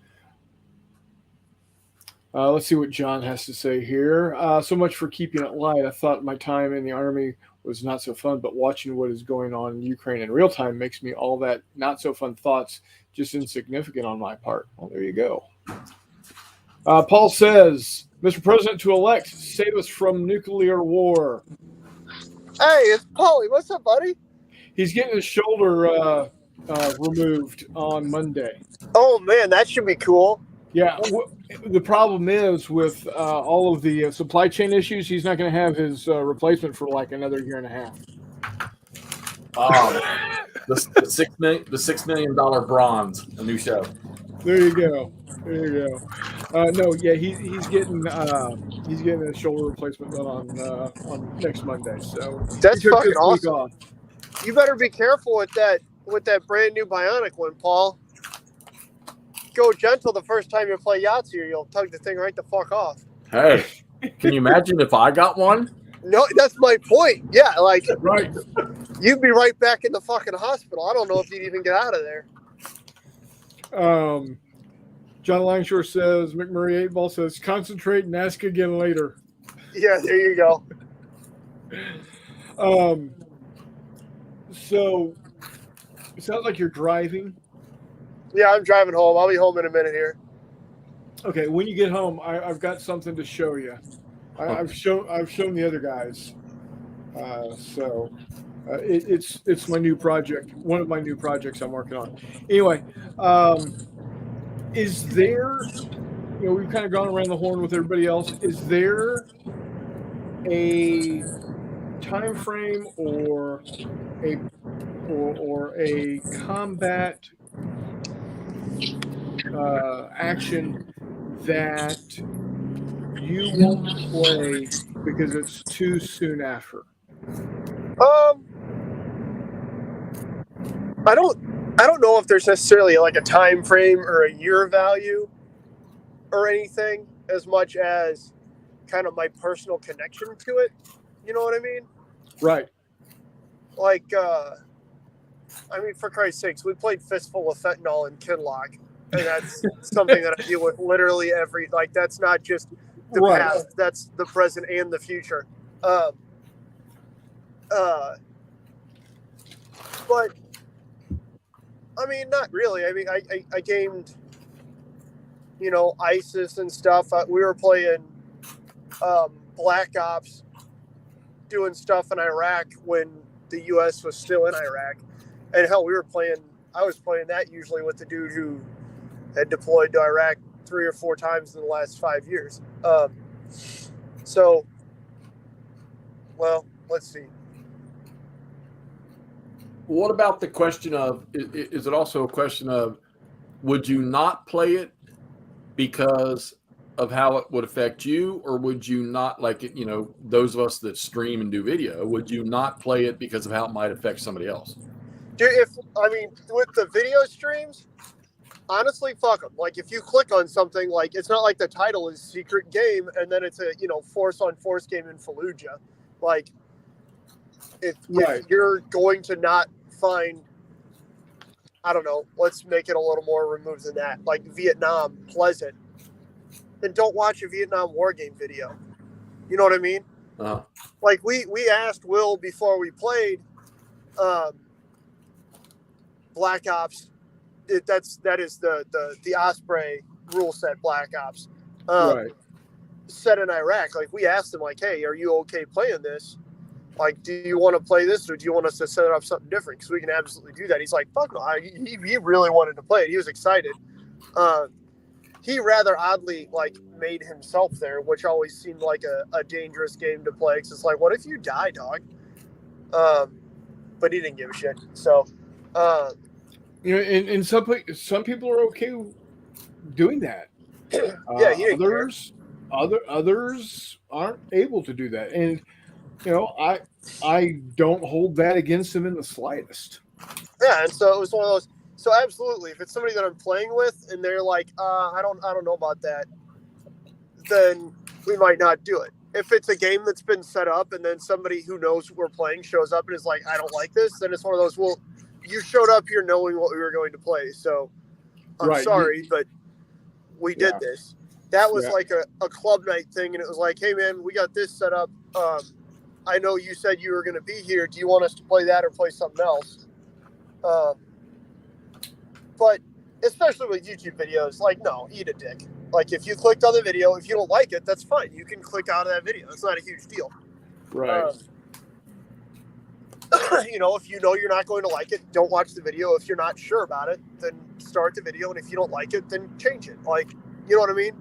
Let's see what John has to say here. So much for keeping it light. I thought my time in the Army was not so fun, but watching what is going on in Ukraine in real time makes me all that not so fun thoughts just insignificant on my part. Well, there you go. Paul says, Mr. President to elect, save us from nuclear war. Hey, it's Paulie. What's up, buddy? He's getting his shoulder removed on Monday. Oh, man, that should be cool. Yeah. The problem is with all of the supply chain issues, he's not going to have his replacement for like another year and a half. The $6 million bronze, a new show. There you go. No, yeah, he's getting a shoulder replacement done on next Monday. So That's he took fucking this week awesome. off. You better be careful with that brand new Bionic one, Paul. Go gentle the first time you play Yahtzee, or you'll tug the thing right the fuck off. Hey, can you imagine if I got one? No, that's my point. Yeah, like Right. you'd be right back in the fucking hospital. I don't know if you'd even get out of there. John Langshore says, McMurray 8 Ball says, concentrate and ask again later. Yeah, there you go. So it sounds like you're driving. Yeah, I'm driving home. I'll be home in a minute here. Okay, when you get home, I've got something to show you. I've shown the other guys. It's my new project. One of my new projects I'm working on. Anyway, is there? We've kind of gone around the horn with everybody else. Is there a time frame or a combat action that you won't play because it's too soon after? I don't know if there's necessarily like a time frame or a year value or anything, as much as kind of my personal connection to it. You know what I mean? Right. Like, I mean, for Christ's sakes, we played Fistful of Fentanyl in Kinlock, and that's something that I deal with literally every. Like, that's not just the Right. past; that's the present and the future. But I mean, not really. I mean, I gamed, you know, ISIS and stuff. We were playing Black Ops, doing stuff in Iraq when the U.S. was still in Iraq, and hell, I was playing that usually with the dude who had deployed to Iraq 3 or 4 times in the last 5 years. So, well, let's see. What about the question of, is it also a question of, would you not play it because of how it would affect you, or would you not, like it, you know, those of us that stream and do video, would you not play it because of how it might affect somebody else? Dude, with the video streams, honestly, fuck them. Like, if you click on something, like, it's not like the title is secret game and then it's a, you know, force on force game in Fallujah. Like, if you're going to not find, I don't know, let's make it a little more removed than that, like Vietnam pleasant, then don't watch a Vietnam war game video. You know what I mean? Uh-huh. Like, we asked Will before we played Black Ops. That is the Osprey rule set Black Ops. Right. Set in Iraq. Like, we asked him, like, hey, are you okay playing this? Like, do you want to play this, or do you want us to set up something different? Because we can absolutely do that. He's like, fuck no. He really wanted to play it. He was excited. He rather oddly, like, made himself there, which always seemed like a dangerous game to play. Because it's like, what if you die, dog? But he didn't give a shit. So, you know, and some people are okay doing that. Yeah, he didn't care. Others aren't able to do that, and you know, I don't hold that against him in the slightest. Yeah, and so it was one of those. So absolutely, if it's somebody that I'm playing with and they're like, I don't know about that, then we might not do it. If it's a game that's been set up and then somebody who knows we're playing shows up and is like, I don't like this, then it's one of those, well, you showed up here knowing what we were going to play, so I'm sorry, but we did this. That was like a club night thing, and it was like, hey, man, we got this set up. I know you said you were going to be here. Do you want us to play that or play something else? But especially with YouTube videos, like, no, eat a dick. Like, if you clicked on the video, if you don't like it, that's fine. You can click out of that video. It's not a huge deal. Right. You know, if you know you're not going to like it, don't watch the video. If you're not sure about it, then start the video. And if you don't like it, then change it. Like, you know what I mean?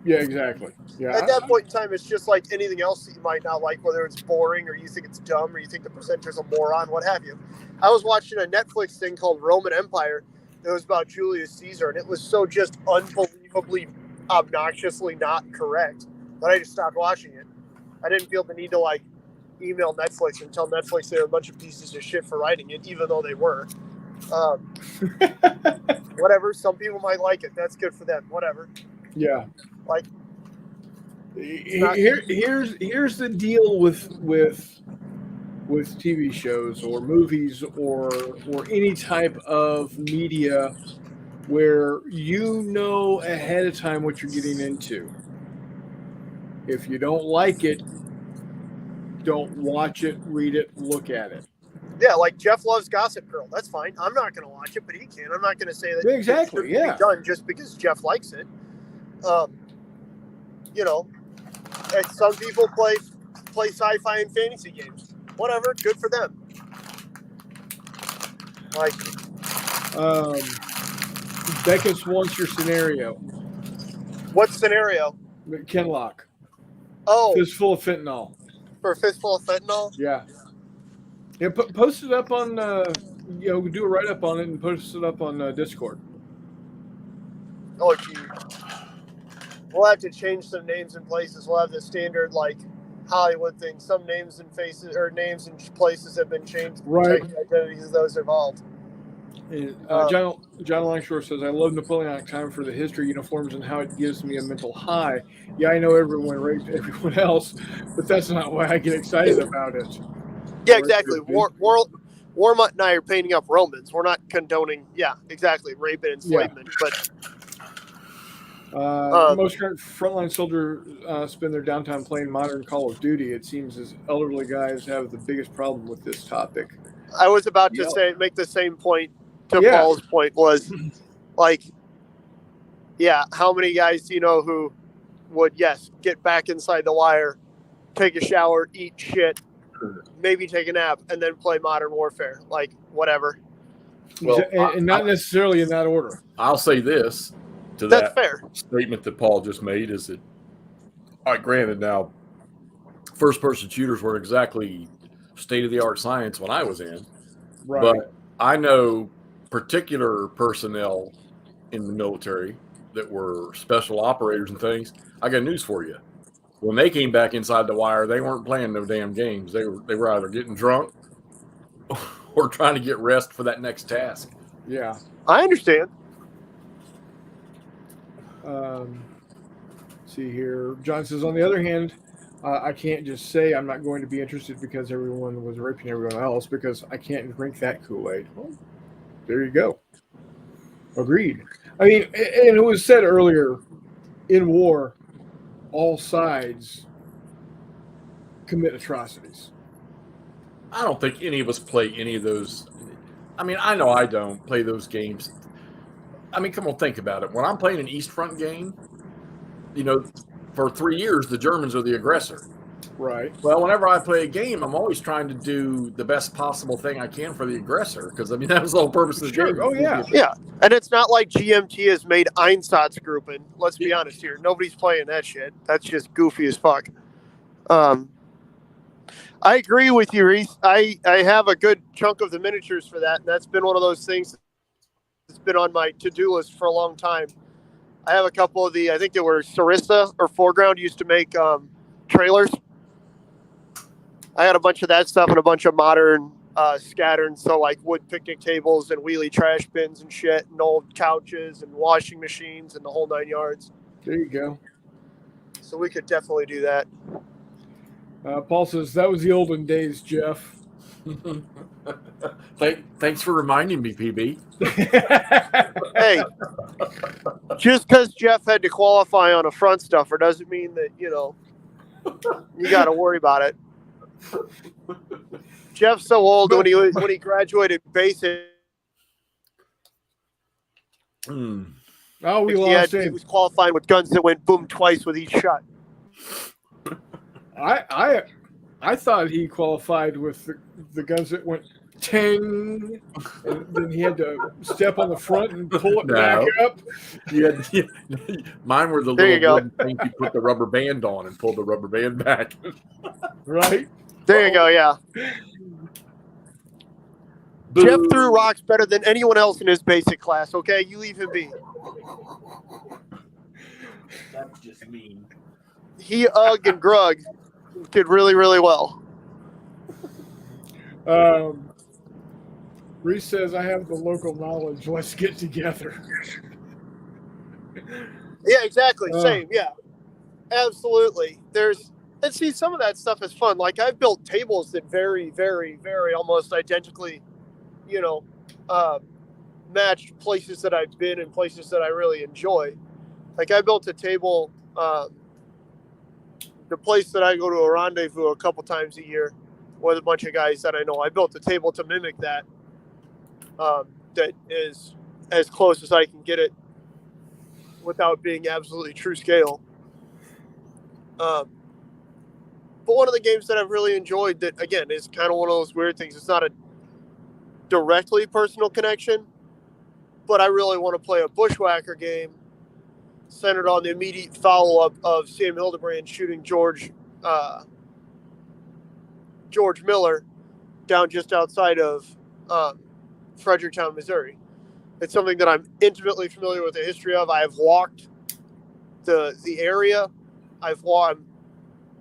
Yeah, exactly. Yeah. At that point in time, it's just like anything else that you might not like, whether it's boring or you think it's dumb or you think the presenter's a moron, what have you. I was watching a Netflix thing called Roman Empire that was about Julius Caesar, and it was so just unbelievably, obnoxiously not correct that I just stopped watching it. I didn't feel the need to, like, email Netflix and tell Netflix they were a bunch of pieces of shit for writing it, even though they were. Whatever. Some people might like it. That's good for them. Whatever. Yeah. Like, here's the deal with TV shows or movies or any type of media where you know ahead of time what you're getting into. If you don't like it, don't watch it, read it, look at it. Yeah, like Jeff loves Gossip Girl. That's fine. I'm not going to watch it, but he can. I'm not going to say that exactly. it shouldn't be done just because Jeff likes it. You know, and some people play sci-fi and fantasy games. Whatever, good for them. Like, Beckus wants your scenario. What scenario? Kenlock. Oh, Fistful of Fentanyl. For a fistful of fentanyl? Yeah. Yeah, post it up on, do a write-up on it and post it up on Discord. Oh, gee. We'll have to change some names and places. We'll have the standard like Hollywood thing. Some names and faces or names and places have been changed to protect the identities of those involved. John Longshore says, I love Napoleonic time for the history, uniforms, and how it gives me a mental high. Yeah, I know everyone raped everyone else, but that's not why I get excited about it. Yeah, exactly. Warmont and I are painting up Romans. We're not condoning, exactly, rape and enslavement. But most current frontline soldiers spend their downtime playing modern Call of Duty. It seems as elderly guys have the biggest problem with this topic. I was about to make the same point to Paul's point was like, how many guys do you know who would, get back inside the wire, take a shower, eat shit, maybe take a nap, and then play Modern Warfare, like whatever. Well, and not necessarily in that order. I'll say this to That's that fair. statement that Paul just made is that, granted, now first-person shooters weren't exactly state-of-the-art science when I was in, but I know particular personnel in the military that were special operators and things. I got news for you. When they came back inside the wire, they weren't playing no damn games. They were either getting drunk or trying to get rest for that next task. Yeah. I understand. See here. John says, on the other hand, I can't just say I'm not going to be interested because everyone was raping everyone else because I can't drink that Kool-Aid. Well, there you go. Agreed. I mean, and it was said earlier, in war, all sides commit atrocities. I don't think any of us play any of those. I mean, I know I don't play those games. I mean, come on, think about it. When I'm playing an East Front game, for 3 years, the Germans are the aggressor. Right. Well, whenever I play a game, I'm always trying to do the best possible thing I can for the aggressor because, I mean, that was the whole purpose of the game. Oh, yeah. Yeah. And it's not like GMT has made Einsatzgruppen. Let's be honest here. Nobody's playing that shit. That's just goofy as fuck. I agree with you, Reese. I have a good chunk of the miniatures for that, and that's been one of those things that's been on my to-do list for a long time. I have a couple of I think they were Sarissa or Foreground used to make trailers. I had a bunch of that stuff and a bunch of modern scattered, so like wood picnic tables and wheelie trash bins and shit and old couches and washing machines and the whole 9 yards. There you go. So we could definitely do that. Paul says, that was the olden days, Jeff. Thanks for reminding me, PB. Hey, just because Jeff had to qualify on a front stuffer doesn't mean that, you got to worry about it. Jeff's so old when he graduated basic. Oh, we lost him. He was qualifying with guns that went boom twice with each shot. I thought he qualified with the guns that went ting, and then he had to step on the front and pull it back up. Mine were the little wooden thing you put the rubber band on and pull the rubber band back. Right? There you go, yeah. Boom. Jeff threw rocks better than anyone else in his basic class, okay? You leave him be. That's just mean. He, Ugg, and Grug did really, really well. Reese says, I have the local knowledge. Let's get together. Yeah, exactly. Same. Yeah, absolutely. And see, some of that stuff is fun. Like I've built tables that very, very, very almost identically, match places that I've been and places that I really enjoy. Like I built a table, the place that I go to a rendezvous a couple times a year with a bunch of guys that I know. I built a table to mimic that. That is as close as I can get it without being absolutely true scale. But one of the games that I've really enjoyed that, again, is kind of one of those weird things. It's not a directly personal connection, but I really want to play a bushwhacker game centered on the immediate follow-up of Sam Hildebrand shooting George Miller down just outside of Fredericktown, Missouri. It's something that I'm intimately familiar with the history of. I have walked the area. I'm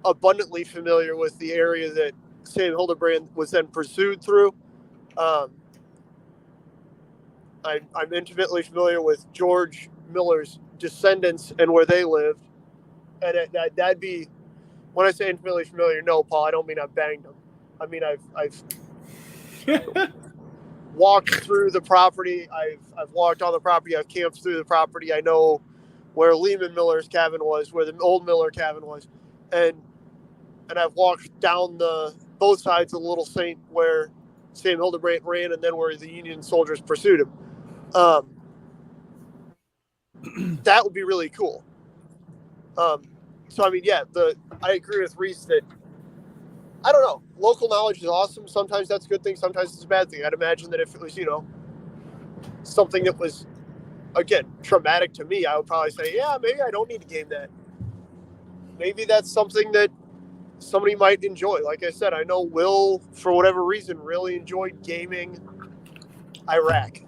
abundantly familiar with the area that Sam Hildebrand was then pursued through. I'm intimately familiar with George Miller's descendants and where they lived. And that'd be, when I say intimately familiar, no, Paul, I don't mean I've banged them. I mean, I've walked through the property. I've walked on the property. I've camped through the property. I know where Lehman Miller's cabin was, where the old Miller cabin was. And I've walked down both sides of the Little Saint where Sam Hildebrand ran and then where the Union soldiers pursued him. That would be really cool. So, I mean, yeah, I agree with Reese that, I don't know, local knowledge is awesome. Sometimes that's a good thing. Sometimes it's a bad thing. I'd imagine that if it was, something that was, again, traumatic to me, I would probably say, yeah, maybe I don't need to game that. Maybe that's something that somebody might enjoy. Like I said, I know Will, for whatever reason, really enjoyed gaming Iraq.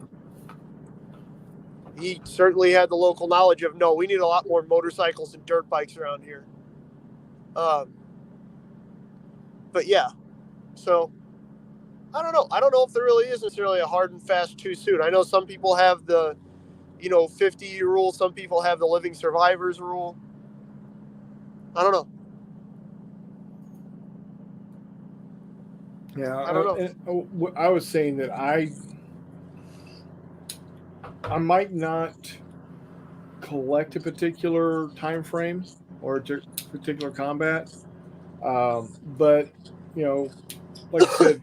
He certainly had the local knowledge of, no, we need a lot more motorcycles and dirt bikes around here. But yeah, so I don't know. I don't know if there really is necessarily a hard and fast too soon. I know some people have the, 50-year rule. Some people have the living survivors rule. I don't know. Yeah, I don't know. I was saying that I might not collect a particular time frame or a particular combat, but like I said,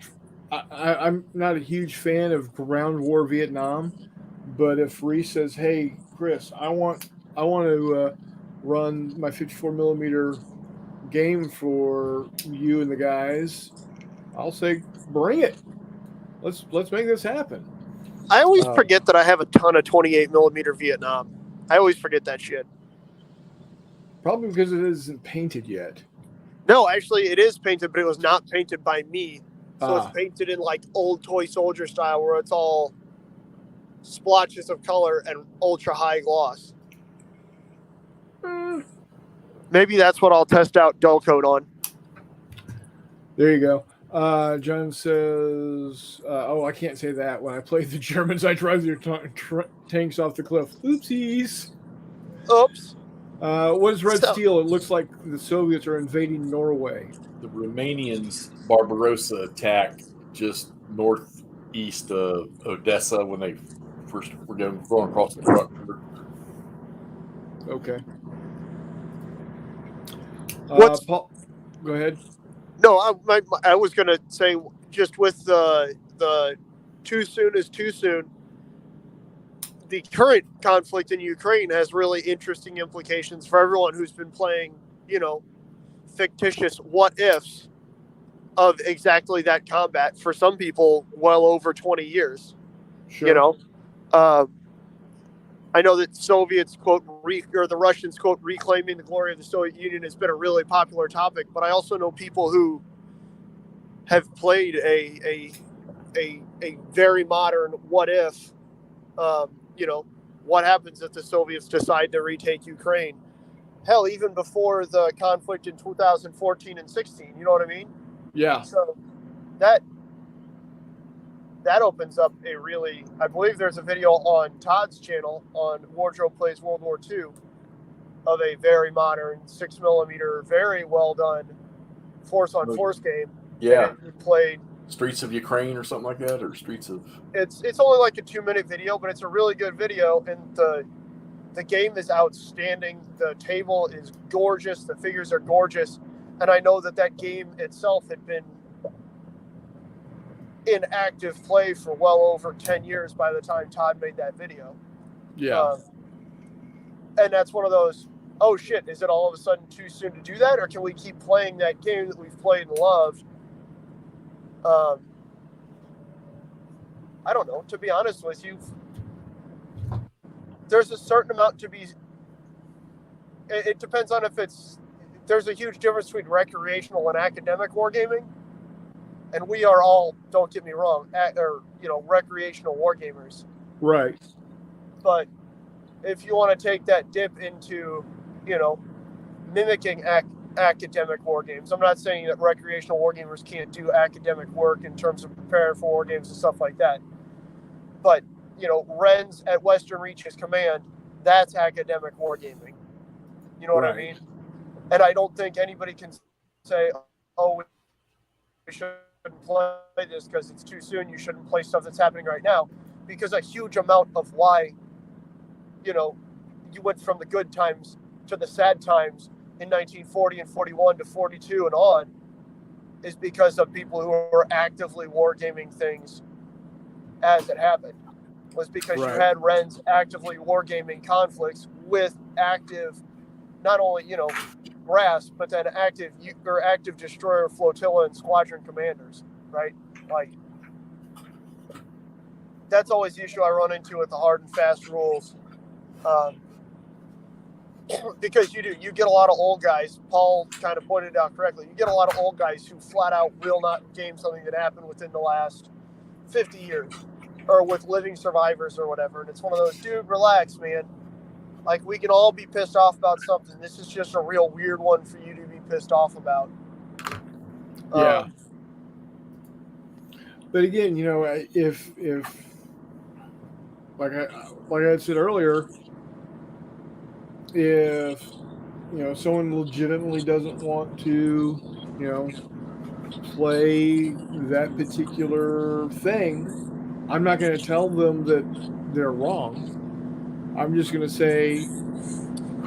I'm not a huge fan of ground war Vietnam. But if Reese says, "Hey, Chris, I want to run my 54 millimeter game for you and the guys," I'll say, "Bring it. Let's make this happen." I always forget that I have a ton of 28 millimeter Vietnam. I always forget that shit. Probably because it isn't painted yet. No, actually, it is painted, but it was not painted by me. So it's painted in like old toy soldier style, where it's all splotches of color and ultra high gloss. Maybe that's what I'll test out dull coat on. There you go. John says, I can't say that. When I play the Germans, I drive their tanks off the cliff. Oopsies. Oops. What is red steel? It looks like the Soviets are invading Norway. The Romanians' Barbarossa attack just northeast of Odessa when they first were going across the border. Okay. Paul, go ahead. No, I was going to say, just with the too soon is too soon, the current conflict in Ukraine has really interesting implications for everyone who's been playing, fictitious what ifs of exactly that combat for some people well over 20 years. Sure. I know that Soviets quote or the Russians quote reclaiming the glory of the Soviet Union has been a really popular topic, but I also know people who have played a very modern what if. What happens if the Soviets decide to retake Ukraine? Hell, even before the conflict in 2014 and 16, you know what I mean? Yeah. So that opens up a really, I believe there's a video on Todd's channel on Wardrobe Plays World War II of a very modern 6mm, very well done force on force game. Yeah. It played Streets of Ukraine or something like that, or Streets of... It's only like a 2-minute video, but it's a really good video, and the game is outstanding. The table is gorgeous. The figures are gorgeous. And I know that game itself had been in active play for well over 10 years by the time Todd made that video. Yeah. And that's one of those, oh shit, is it all of a sudden too soon to do that? Or can we keep playing that game that we've played and loved? I don't know. To be honest with you, there's a certain amount to be. It depends on if there's a huge difference between recreational and academic wargaming, and we are all, don't get me wrong, recreational wargamers. Right. But if you want to take that dip into mimicking academic war games. I'm not saying that recreational war gamers can't do academic work in terms of preparing for war games and stuff like that. But, Ren's at Western Reaches Command, that's academic wargaming. You know what I mean? And I don't think anybody can say, oh, we shouldn't play this because it's too soon. You shouldn't play stuff that's happening right now. Because a huge amount of why, you went from the good times to the sad times in 1940 and 41 to 42 and on is because of people who were actively wargaming things as it happened. Was because you had Wrens actively wargaming conflicts with active, not only, RAS, but then active destroyer flotilla and squadron commanders, right? Like, that's always the issue I run into with the hard and fast rules. Because you get a lot of old guys. Paul kind of pointed it out correctly. You get a lot of old guys who flat out will not game something that happened within the last 50 years or with living survivors or whatever. And it's one of those, dude, relax, man. Like, we can all be pissed off about something. This is just a real weird one for you to be pissed off about. Yeah. But again, if like I said earlier, if someone legitimately doesn't want to play that particular thing, I'm not going to tell them that they're wrong. I'm just going to say,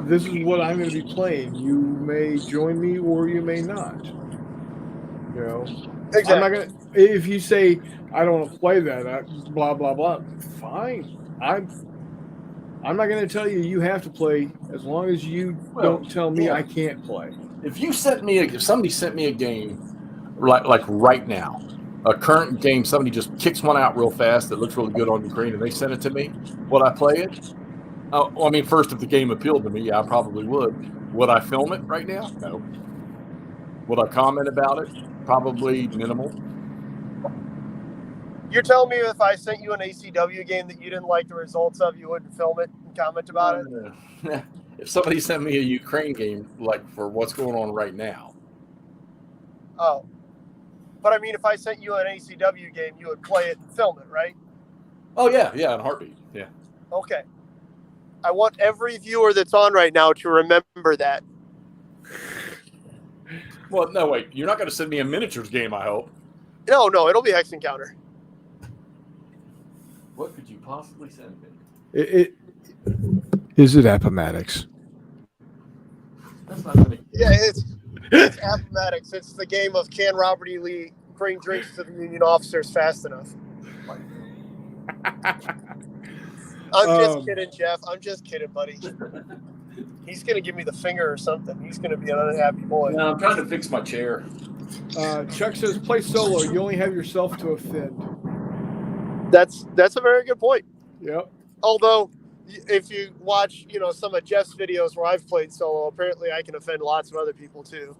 this is what I'm going to be playing. You may join me or you may not. Exactly. I'm not going to, if you say, I don't want to play that, blah, blah, blah, fine. I'm not going to tell you you have to play as long as you don't tell me I can't play. If somebody sent me a game like right now, a current game, somebody just kicks one out real fast that looks really good on the screen and they send it to me, would I play it? First, if the game appealed to me, yeah, I probably would. Would I film it right now? No. Would I comment about it? Probably minimal. You're telling me if I sent you an ACW game that you didn't like the results of, you wouldn't film it and comment about it? If somebody sent me a Ukraine game, like for what's going on right now. Oh. But I mean, if I sent you an ACW game, you would play it and film it, right? Oh, yeah, in a heartbeat, yeah. Okay. I want every viewer that's on right now to remember that. Well, no, wait. You're not going to send me a miniatures game, I hope. No, it'll be Hex Encounter. What could you possibly send me? Is it Appomattox? That's not going to... Yeah, it's Appomattox. It's the game of can Robert E. Lee bring drinks to the Union officers fast enough? I'm just kidding, Jeff. I'm just kidding, buddy. He's going to give me the finger or something. He's going to be an unhappy boy. No, I'm trying to fix my chair. Chuck says, play solo. You only have yourself to offend. That's a very good point. Yep. Although, if you watch, some of Jeff's videos where I've played solo, apparently I can offend lots of other people too.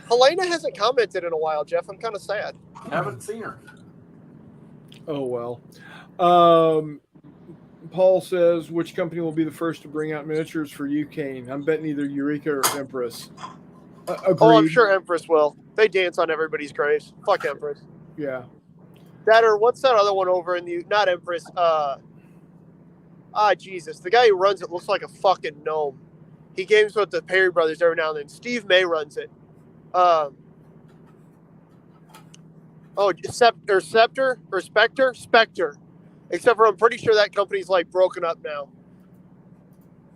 Helena hasn't commented in a while, Jeff. I'm kind of sad. Haven't seen her. Oh, well. Paul says, which company will be the first to bring out miniatures for UK? I'm betting either Eureka or Empress. Agreed. Oh, I'm sure Empress will. They dance on everybody's graves. Fuck Empress. Yeah. That or what's that other one over in the... Not Empress. Jesus. The guy who runs it looks like a fucking gnome. He games with the Perry brothers every now and then. Steve May runs it. Spectre. Except for I'm pretty sure that company's like broken up now.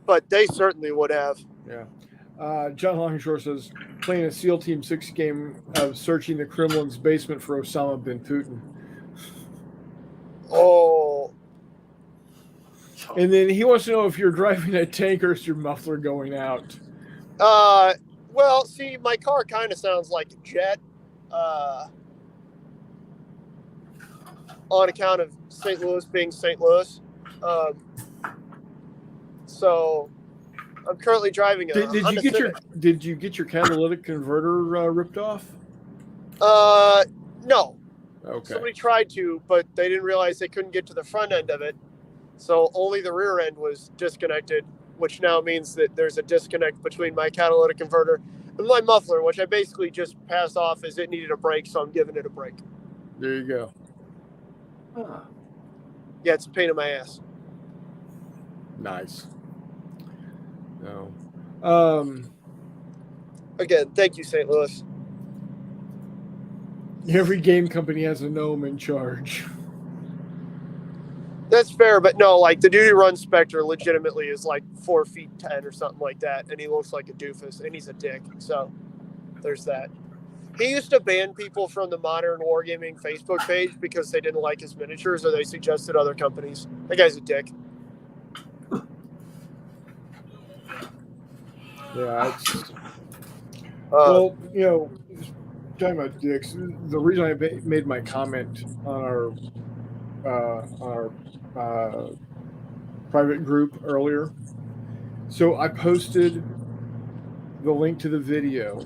But they certainly would have. Yeah. John Longshore says, playing a SEAL Team 6 game of searching the Kremlin's basement for Osama bin Putin. Oh. And then he wants to know if you're driving a tank or is your muffler going out? Well, see, my car kind of sounds like a jet. On account of St. Louis being St. Louis. So I'm currently driving a Honda Civic. Did you get your catalytic converter ripped off? No. Okay. Somebody tried to, but they didn't realize they couldn't get to the front end of it. So only the rear end was disconnected. which now means that there's a disconnect between my catalytic converter and my muffler, which I basically just passed off as it needed a break, so I'm giving it a break. There you go. Yeah, it's a pain in my ass. Nice. No. Again, thank you, St. Louis. Every game company has a gnome in charge. That's fair, but no, like the dude who runs Spectre legitimately is like 4'10" or something like that, and he looks like a doofus, and he's a dick. So there's that. He used to ban people from the Modern Wargaming Facebook page because they didn't like his miniatures or they suggested other companies. That guy's a dick. Yeah, it's well, you know, talking about dicks. The reason I made my comment on our private group earlier. So I posted the link to the video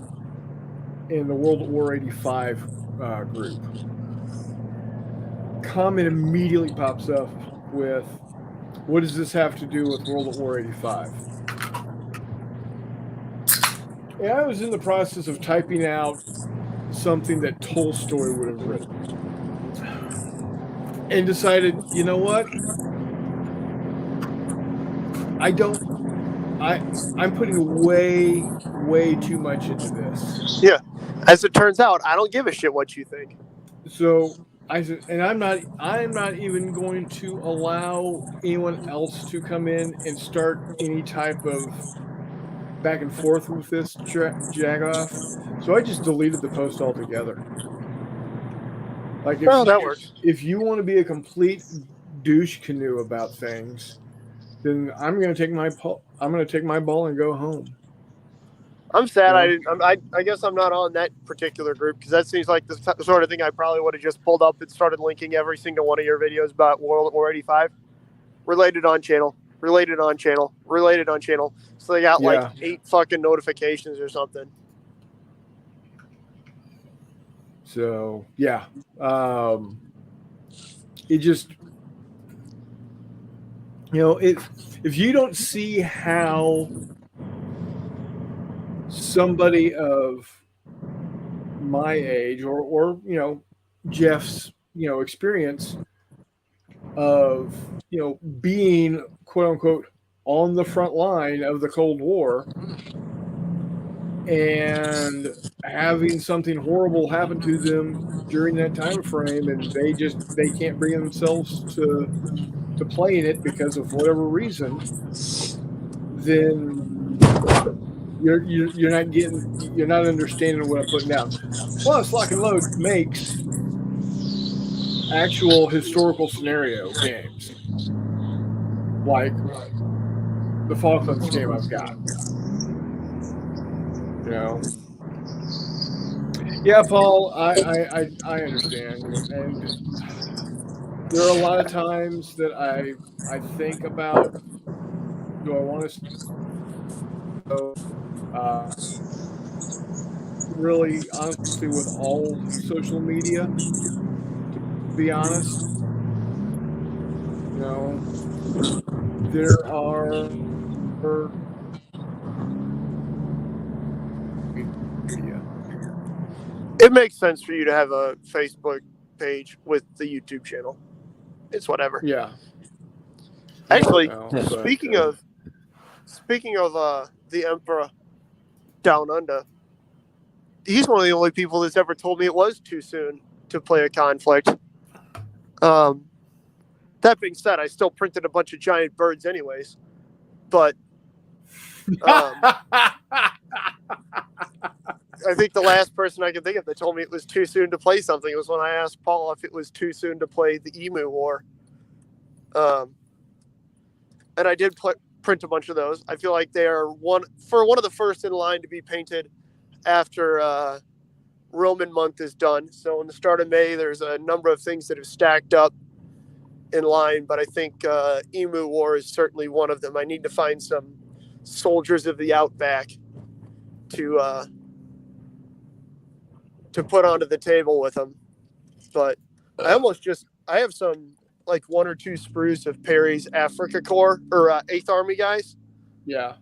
in the World at War 85 group. Comment immediately pops up with, "What does this have to do with World at War 85?" And I was in the process of typing out something that Tolstoy would have written, and decided, you know what? I'm putting way too much into this. Yeah. As it turns out, I don't give a shit what you think. So I said, and I'm not even going to allow anyone else to come in and start any type of back and forth with this jagoff. So I just deleted the post altogether. Like, if you want to be a complete douche canoe about things, then I'm going to take my ball and go home. I'm sad. I guess I'm not on that particular group because that seems like the sort of thing I probably would have just pulled up and started linking every single one of your videos about World at War 85. Related on channel. So they got like 8 fucking notifications or something. So yeah, it just, you know, if you don't see how somebody of my age or you know, Jeff's, you know, experience of, you know, being quote unquote on the front line of the Cold War and having something horrible happen to them during that time frame, and they can't bring themselves to playing it because of whatever reason, then you're not understanding what I'm putting down. Plus, Lock and Load makes actual historical scenario games, like the Falklands game I've got. You know, yeah, Paul, I understand, and there are a lot of times that I think about, do I want to go really honestly with all social media, to be honest. You know, there are media. It makes sense for you to have a Facebook page with the YouTube channel. It's whatever. Yeah. Actually, But, speaking of the Emperor Down Under, he's one of the only people that's ever told me it was too soon to play a conflict. That being said, I still printed a bunch of giant birds anyways. But I think the last person I can think of that told me it was too soon to play something was when I asked Paul if it was too soon to play the Emu War. And I did print a bunch of those. I feel like they are one of the first in line to be painted after Roman month is done. So in the start of May, there's a number of things that have stacked up in line, but I think Emu War is certainly one of them. I need to find some soldiers of the Outback to put onto the table with them. But I have some like 1 or 2 sprues of Perry's Africa Corps or 8th Army guys Yeah.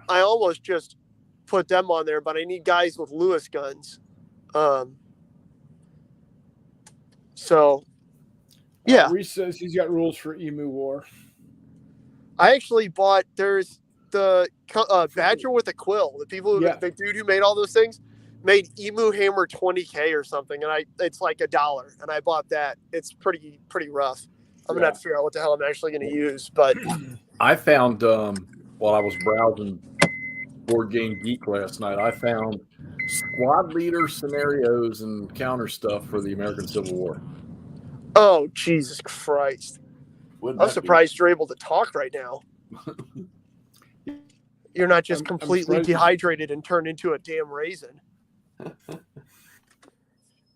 I almost just put them on there, but I need guys with Lewis guns. So, yeah. Reese says he's got rules for Emu War. I actually bought, there's the Badger with a Quill. The dude who made all those things made Emu Hammer 20K or something, and it's like $1, and I bought that. It's pretty rough. I'm gonna have to figure out what the hell I'm actually gonna use. But I found while I was browsing Board Game Geek last night, I found squad leader scenarios and counter stuff for the American Civil War. oh Jesus Christ! Wouldn't I'm that surprised you're able to talk right now. You're not just completely dehydrated and turned into a damn raisin.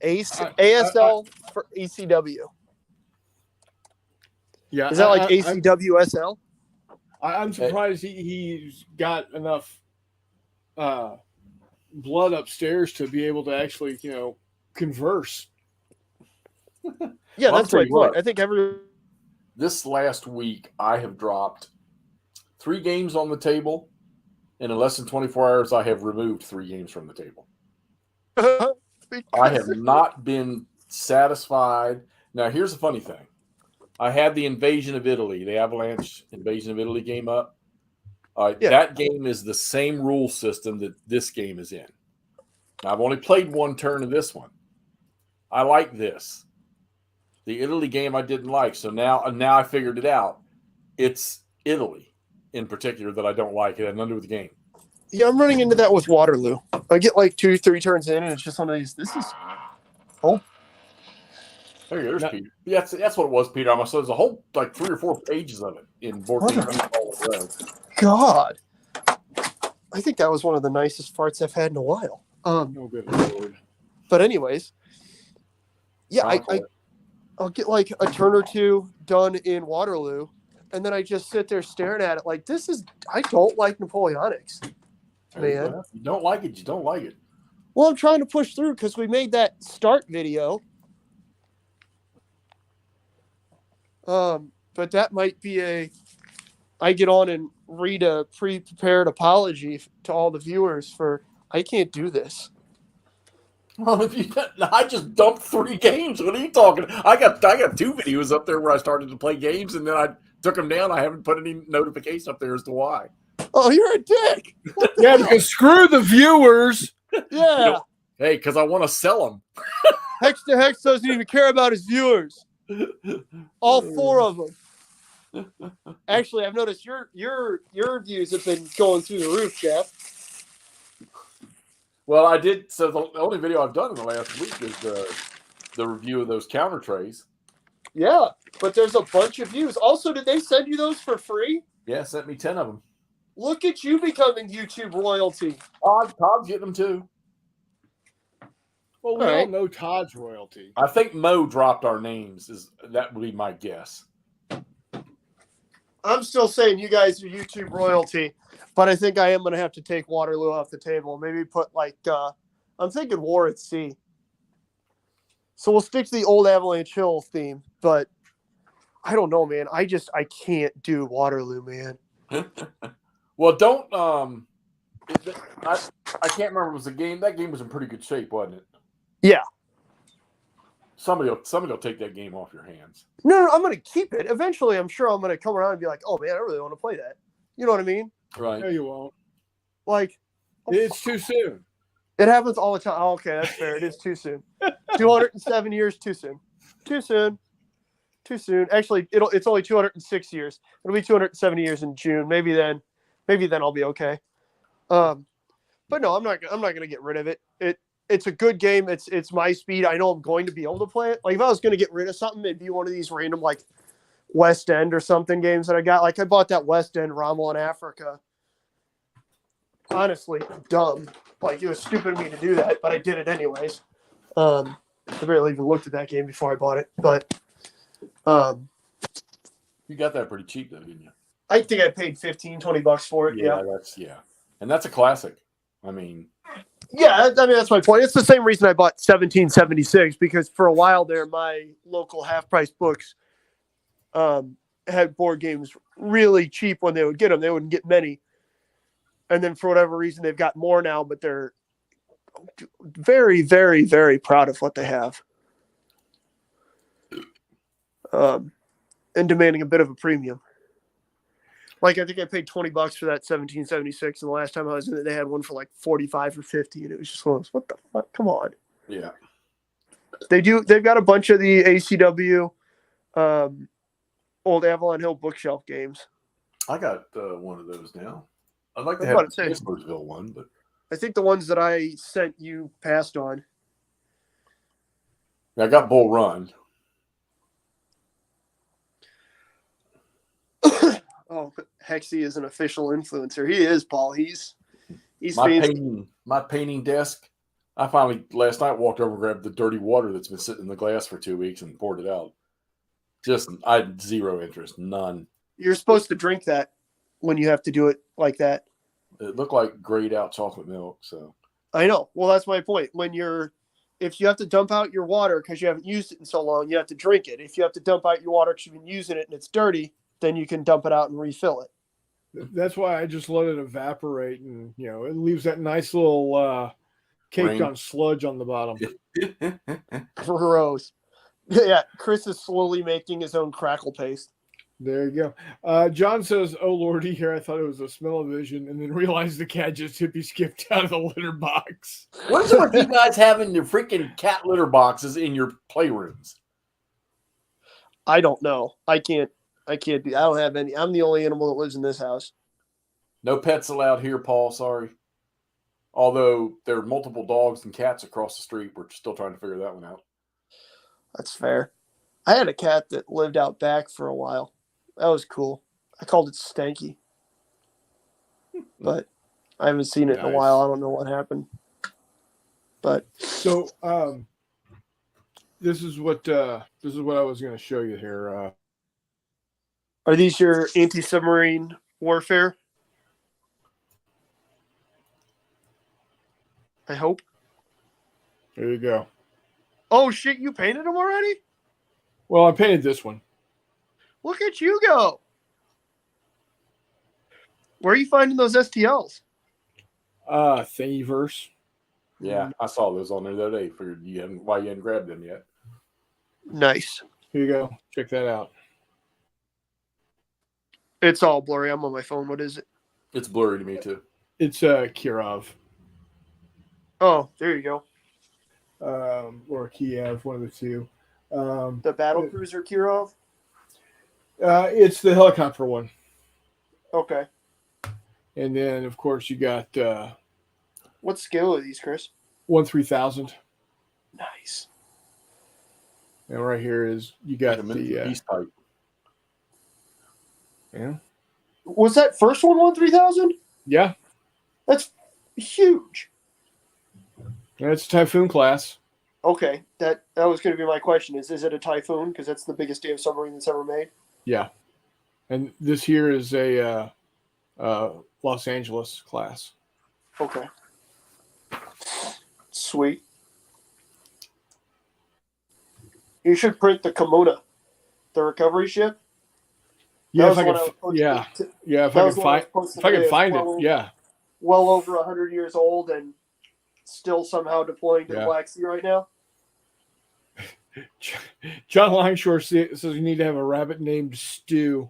ASL for ECW. Yeah, is that like ACWSL? I'm surprised he's got enough blood upstairs to be able to actually, converse. Yeah, that's my point. I think this last week I have dropped 3 games on the table, and in less than 24 hours I have removed 3 games from the table. I have not been satisfied. Now, here's the funny thing. I had the Invasion of Italy, the Avalanche Invasion of Italy game up. That game is the same rule system that this game is in. Now, I've only played 1 turn of this one. I like this. The Italy game I didn't like, so now I figured it out. It's Italy in particular that I don't like. It had nothing to do with the game. Yeah, I'm running into that with Waterloo. I get like 2-3 turns in, and it's just one of these. This is. Oh. Hey, there's Peter. Yeah, that's what it was, Peter. So there's a whole 3 or 4 pages of it in board game. God, I think that was one of the nicest farts I've had in a while. Oh, good Lord. But anyways, yeah, I'll get like a turn or 2 done in Waterloo, and then I just sit there staring at it like this is. I don't like Napoleonics, man. If you don't like it, you don't like it. Well, I'm trying to push through because we made that start video. But that might be I get on and read a pre-prepared apology to all the viewers for I can't do this. Well, I just dumped 3 games. What are you talking? I got 2 videos up there where I started to play games, and then I took them down. I haven't put any notification up there as to why. Oh, you're a dick. Yeah, because screw the viewers. Yeah. Hey, because I want to sell them. Hex to Hex doesn't even care about his viewers. All 4 of them. Actually, I've noticed your views have been going through the roof, Jeff. Well, I did. So the only video I've done in the last week is the review of those counter trays. Yeah, but there's a bunch of views. Also, did they send you those for free? Yeah, sent me 10 of them. Look at you becoming YouTube royalty. Todd's getting them too. Well, we all know Todd's royalty. I think Mo dropped our names. That would be my guess. I'm still saying you guys are YouTube royalty, but I think I am going to have to take Waterloo off the table. Maybe put I'm thinking War at Sea. So we'll stick to the old Avalanche Hill theme, but I don't know, man. I can't do Waterloo, man. Well, don't. I can't remember. It was a game. That game was in pretty good shape, wasn't it? Yeah. Somebody will take that game off your hands. No, I'm going to keep it. Eventually, I'm sure I'm going to come around and be like, oh, man, I really want to play that. You know what I mean? Right. No, you won't. It's too soon. It happens all the time. Oh, okay, that's fair. It is too soon. 207 years, too soon. Too soon. Actually, it's only 206 years. It'll be 270 years in June. Maybe then I'll be okay. But no, I'm not going to get rid of it. It's a good game. It's my speed. I know I'm going to be able to play it. Like if I was going to get rid of something, it'd be one of these random West End or something games that I got. Like I bought that West End Rommel in Africa. Honestly, dumb. It was stupid of me to do that, but I did it anyways. I barely even looked at that game before I bought it. But you got that pretty cheap though, didn't you? I think I paid $15-20 for it. Yeah, and that's a classic. I mean, that's my point. It's the same reason I bought 1776 because for a while there, my local half price books had board games really cheap when they would get them. They wouldn't get many. And then for whatever reason, they've got more now, but they're very, very, very proud of what they have. And demanding a bit of a premium. Like, I think I paid $20 for that 1776, and the last time I was in it, they had one for like 45 or 50, and it was just one of those, what the fuck? Come on. Yeah. They've got a bunch of the ACW old Avalon Hill bookshelf games. I got one of those now. I'd like to I have was the about to say. Pittsburghville one, but I think the ones that I sent you passed on. I got Bull Run. Oh, Hexy is an official influencer. He is, Paul. He's My fancy. painting desk. I finally last night walked over and grabbed the dirty water that's been sitting in the glass for 2 weeks and poured it out. I had zero interest, none. You're supposed to drink that when you have to do it like that. It looked like grayed out chocolate milk. So I know. Well, that's my point. If you have to dump out your water because you haven't used it in so long, you have to drink it. If you have to dump out your water because you've been using it and it's dirty, then you can dump it out and refill it. That's why I just let it evaporate, and it leaves that nice little caked Ring. on sludge on the bottom. Gross. Yeah, Chris is slowly making his own crackle paste. There you go. John says, "Oh lordy, here I thought it was a smell-o-vision, and then realized the cat just hippie skipped out of the litter box." What is it with you guys having your freaking cat litter boxes in your playrooms? I don't know. I can't do. I don't have any. I'm the only animal that lives in this house. No pets allowed here, Paul. Sorry. Although there are multiple dogs and cats across the street, we're still trying to figure that one out. That's fair. I had a cat that lived out back for a while. That was cool. I called it Stanky. But I haven't seen it in a while. I don't know what happened. But so this is what I was going to show you here. Are these your anti-submarine warfare? I hope. There you go. Oh, shit, you painted them already? Well, I painted this one. Look at you go. Where are you finding those STLs? Thingiverse. Yeah, I saw those on there the other day. Figured why you hadn't grabbed them yet. Nice. Here you go. Check that out. It's all blurry. I'm on my phone. What is it? It's blurry to me too. It's Kirov. Oh, there you go. Or Kiev, one of the two. The battle cruiser Kirov? It's the helicopter one. Okay. And then, of course, you got what scale are these, Chris? 1/3000. Nice. And right here is you got the piece type. Yeah. Was that first one 1/3000? Yeah. That's huge. That's Typhoon class. Okay, that was going to be my question. Is it a Typhoon? Because that's the biggest damn submarine that's ever made. Yeah. And this here is a Los Angeles class. Okay. Sweet. You should print the Kimona, the recovery ship. Yeah, if I can find it. Yeah. Well over 100 years old and still somehow deploying to the Black Sea right now. John Longshore says you need to have a rabbit named Stu.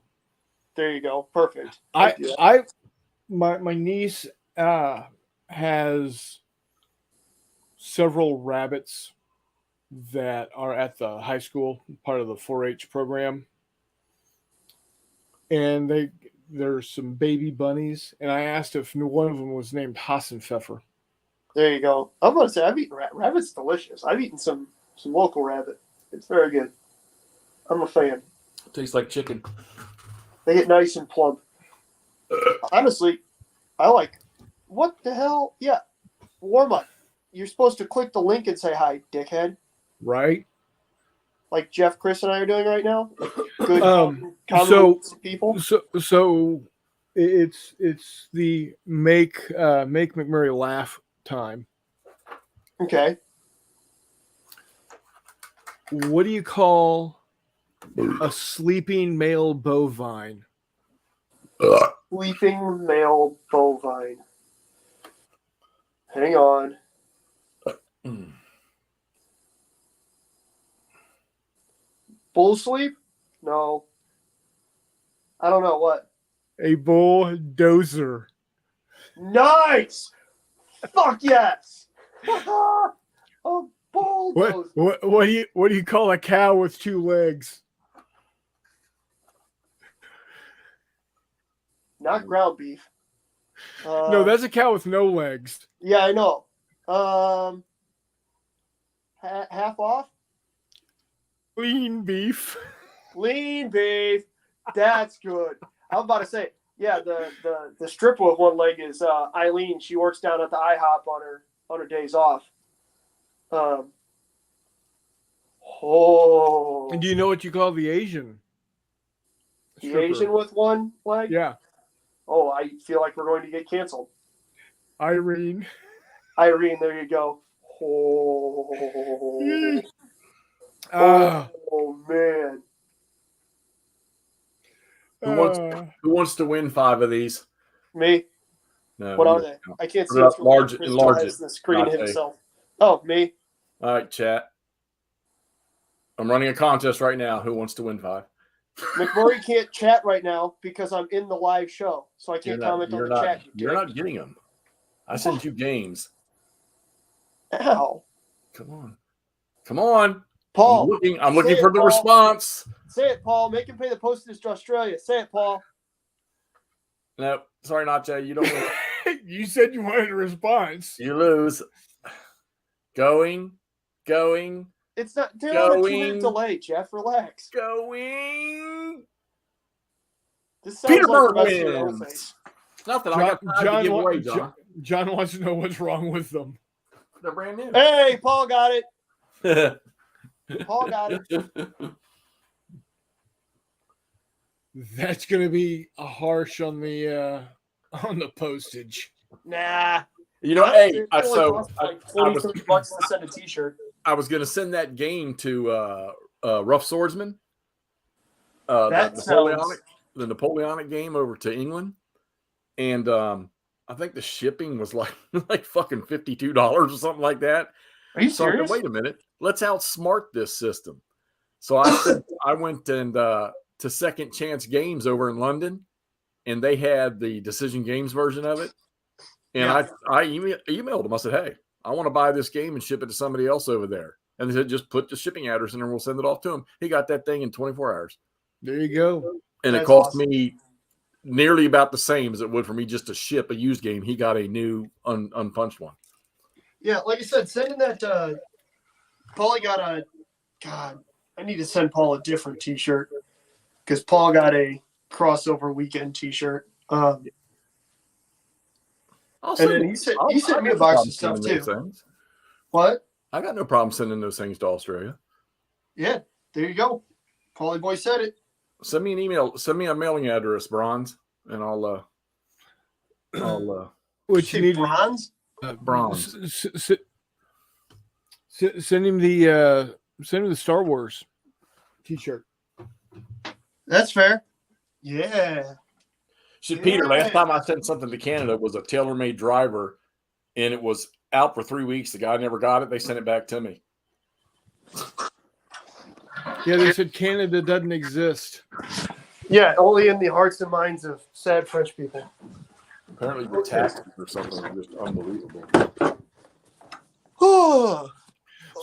There you go. Perfect. My niece has several rabbits that are at the high school, part of the 4-H program. And there's some baby bunnies, and I asked if one of them was named Hassenpfeffer. There you go. I'm going to say I've eaten rabbit's delicious. I've eaten some local rabbit. It's very good. I'm a fan. It tastes like chicken. They get nice and plump. Honestly, I like. What the hell? Yeah, warm up. You're supposed to click the link and say hi, dickhead. Right. Like Jeff, Chris, and I are doing right now. Good. People. So it's the make McMurray laugh time. Okay. What do you call A sleeping male bovine. Sleeping male bovine. Hang on. Bull sleep? No. I don't know what. A bulldozer. Nice! Fuck yes! A bulldozer. What do you call a cow with 2 legs? Not ground beef. No, that's a cow with no legs. Yeah, I know. Half off? Lean beef. Lean beef. That's good. I was about to say, yeah, the stripper with 1 leg is Eileen. She works down at the IHOP on her days off. And do you know what you call the Asian? The stripper? Asian with 1 leg? Yeah. Oh, I feel like we're going to get canceled. Irene, there you go. Oh, man. Who wants to win 5 of these? Me? No. What are they? I can't see Put it up, what's enlarge it. the screen Not himself. Oh, me? All right, chat. I'm running a contest right now. Who wants to win 5? McMurray can't chat right now because I'm in the live show, so I can't comment on the chat. You're not getting them. I send you games. Ow. Come on. Paul. I'm looking for the response. Say it, Paul. Make him pay the postage to Australia. Say it, Paul. No, sorry, Nacho. You don't win. You said you wanted a response. You lose. Going. It's not. There's a 2-minute delay, Jeff. Relax. Going. This sounds Peterborough like the best of wins. Nothing. I got time to give away, John. John wants to know what's wrong with them. They're brand new. Hey, Paul got it. Paul got it. That's going to be a harsh on the postage. Nah. You know, hey, I $20, $30 to send a T-shirt. I was going to send that game to Rough Swordsman. The Napoleonic game over to England, and I think the shipping was like fucking $52 or something like that. Are you So serious? wait a minute, let's outsmart this system. So I went and to Second Chance Games over in London, and they had the Decision Games version of it. And I emailed them. I said, hey, I want to buy this game and ship it to somebody else over there. And they said, just put the shipping address in there and we'll send it off to him. He got that thing in 24 hours. There you go. And That's it cost awesome. me nearly about the same as it would for me just to ship a used game. He got a new unpunched one. Yeah, like I said, sending that Paulie got a God, I need to send Paul a different T-shirt because Paul got a crossover weekend T-shirt. And then he sent me a box of stuff too. What? I got no problem sending those things to Australia. Yeah, there you go. Paulie boy said it. Send me an email. Send me a mailing address, Bronze, and I'll What you need? Bronze? Bronze. Send him the Star Wars T-shirt. That's fair. Yeah. Shit, Peter, last time I sent something to Canada was a tailor-made driver, and it was out for 3 weeks. The guy never got it. They sent it back to me. Yeah, they said Canada doesn't exist. Yeah, only in the hearts and minds of sad French people. Apparently the taxes or something are just unbelievable.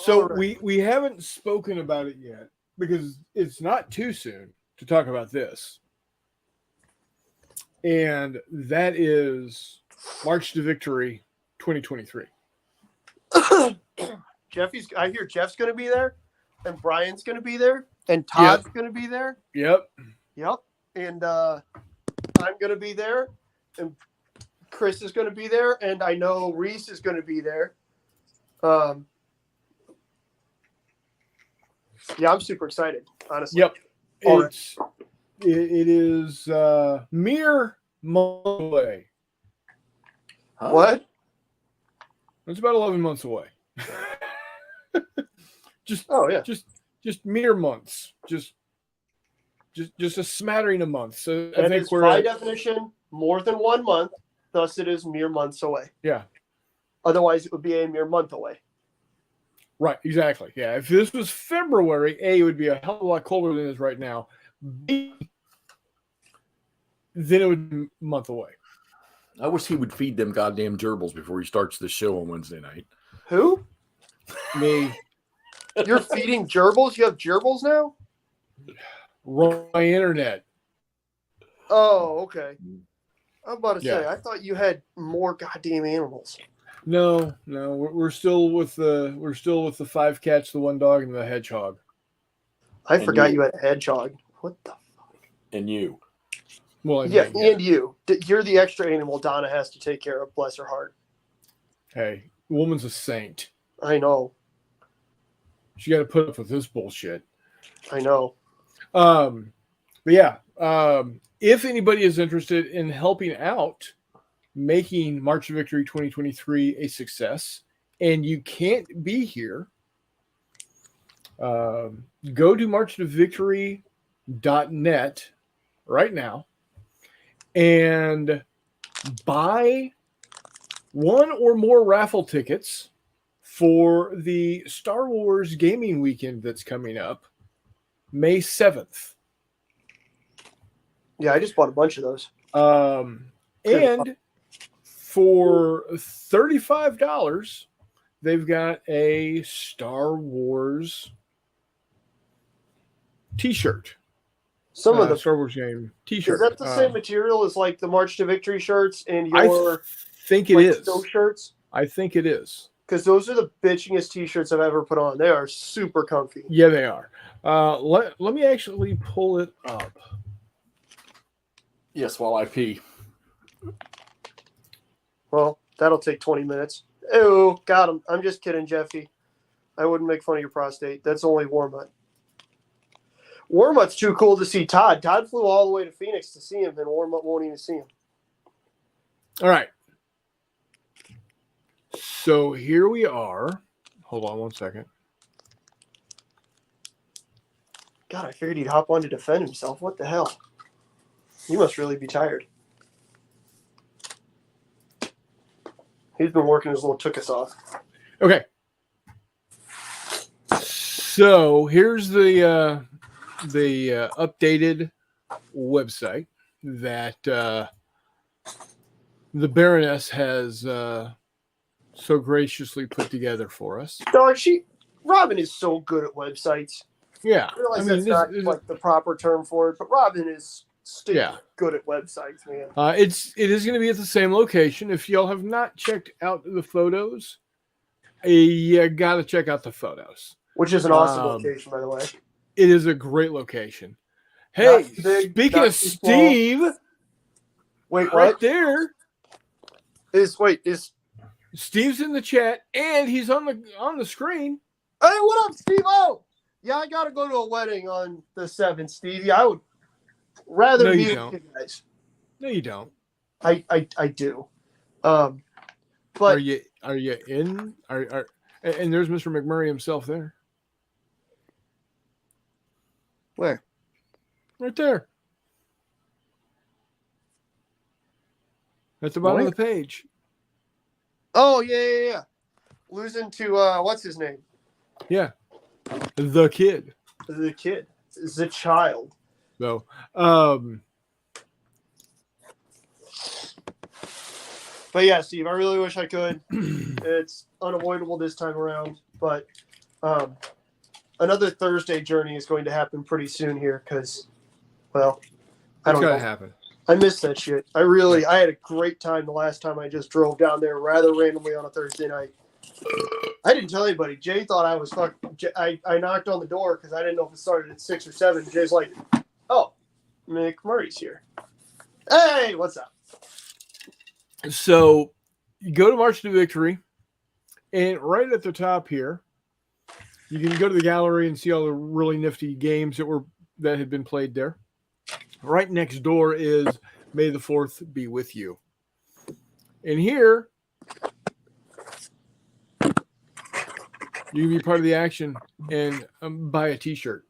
So we haven't spoken about it yet because it's not too soon to talk about this. And that is March to Victory 2023. I hear Jeff's going to be there, and Brian's going to be there, and Todd's going to be there. Yep. And I'm going to be there, and Chris is going to be there, and I know Reese is going to be there. Yeah, I'm super excited, honestly. Yep. It is mere months away. Huh? What? It's about 11 months away. Oh yeah. Just mere months. Just just a smattering of months. So I That think is we're by at, definition more than 1 month. Thus, it is mere months away. yeah. Otherwise, it would be a mere month away. Right, exactly. Yeah, if this was February, A, it would be a hell of a lot colder than it is right now. B, then it would be a month away. I wish he would feed them goddamn gerbils before he starts the show on Wednesday night. Who? Me, You're feeding gerbils? You have gerbils now? run my internet. Oh, okay. I'm about to say, Yeah. I thought you had more goddamn animals. No, we're still with the 5 cats, the 1 dog, and the hedgehog. I And forgot you. you had a hedgehog. What the? And you. Well, I Yeah, mean, and you. You're the extra animal Donna has to take care of. Bless her heart. hey, woman's a saint. I know. She got to put up with this bullshit. I know. But yeah, if anybody is interested in helping out making March of Victory 2023 a success, and you can't be here, go to marchofvictory.net right now and buy 1 or more raffle tickets for the Star Wars gaming weekend that's coming up May 7th. Yeah, I just bought a bunch of those. And for $35, they've got a Star Wars t-shirt. Some of the Star Wars game t-shirt. Is that the same material as like the March to Victory shirts and I your think it like, is. Stoke shirts? I think it is. Because those are the bitchingest t-shirts I've ever put on. They are super comfy. Yeah, they are. Let me actually pull it up. Yes, while I pee. Well, that'll take 20 minutes. Ew, got him. I'm just kidding, Jeffy. I wouldn't make fun of your prostate. That's only Warmut. Warmut's too cool to see Todd. Todd flew all the way to Phoenix to see him, and Warmut won't even see him. All right. So here we are. Hold on 1 second. God, I figured he'd hop on to defend himself. What the hell? He must really be tired. He's been working his little took us off. Okay. So here's the updated website that the Baroness has so graciously put together for us. Dog, Robin is so good at websites. Yeah, I realize that's not like the proper term for it, but Robin is still good at websites, man. It is going to be at the same location. If y'all have not checked out the photos, you got to check out the photos. Which is an awesome location, by the way. It is a great location. Hey, big, speaking of Steve, wait, right what? there is Steve's in the chat and he's on the screen. Hey, what up, Steve? Oh, yeah, I got to go to a wedding on the 7th, Stevie. I would rather No, meet you guys. No, you don't. I do. But are you in? And there's Mr. McMurray himself there. Where? Right there. At the bottom of the page. Oh, yeah. Losing to, what's his name? Yeah. The kid. The kid. The child. So, but yeah, Steve, I really wish I could. It's unavoidable this time around, but another Thursday journey is going to happen pretty soon here because, well, I don't know. It's gotta happen. I miss that shit. I had a great time the last time I just drove down there rather randomly on a Thursday night. I didn't tell anybody. Jay thought I was fucking. I knocked on the door because I didn't know if it started at 6 or 7. Jay's like, "Oh, McMurray's here. Hey, what's up?" So, you go to March to Victory, and right at the top here, you can go to the gallery and see all the really nifty games that had been played there. Right next door is May the 4th be with you. And here, you can be part of the action and buy a t-shirt.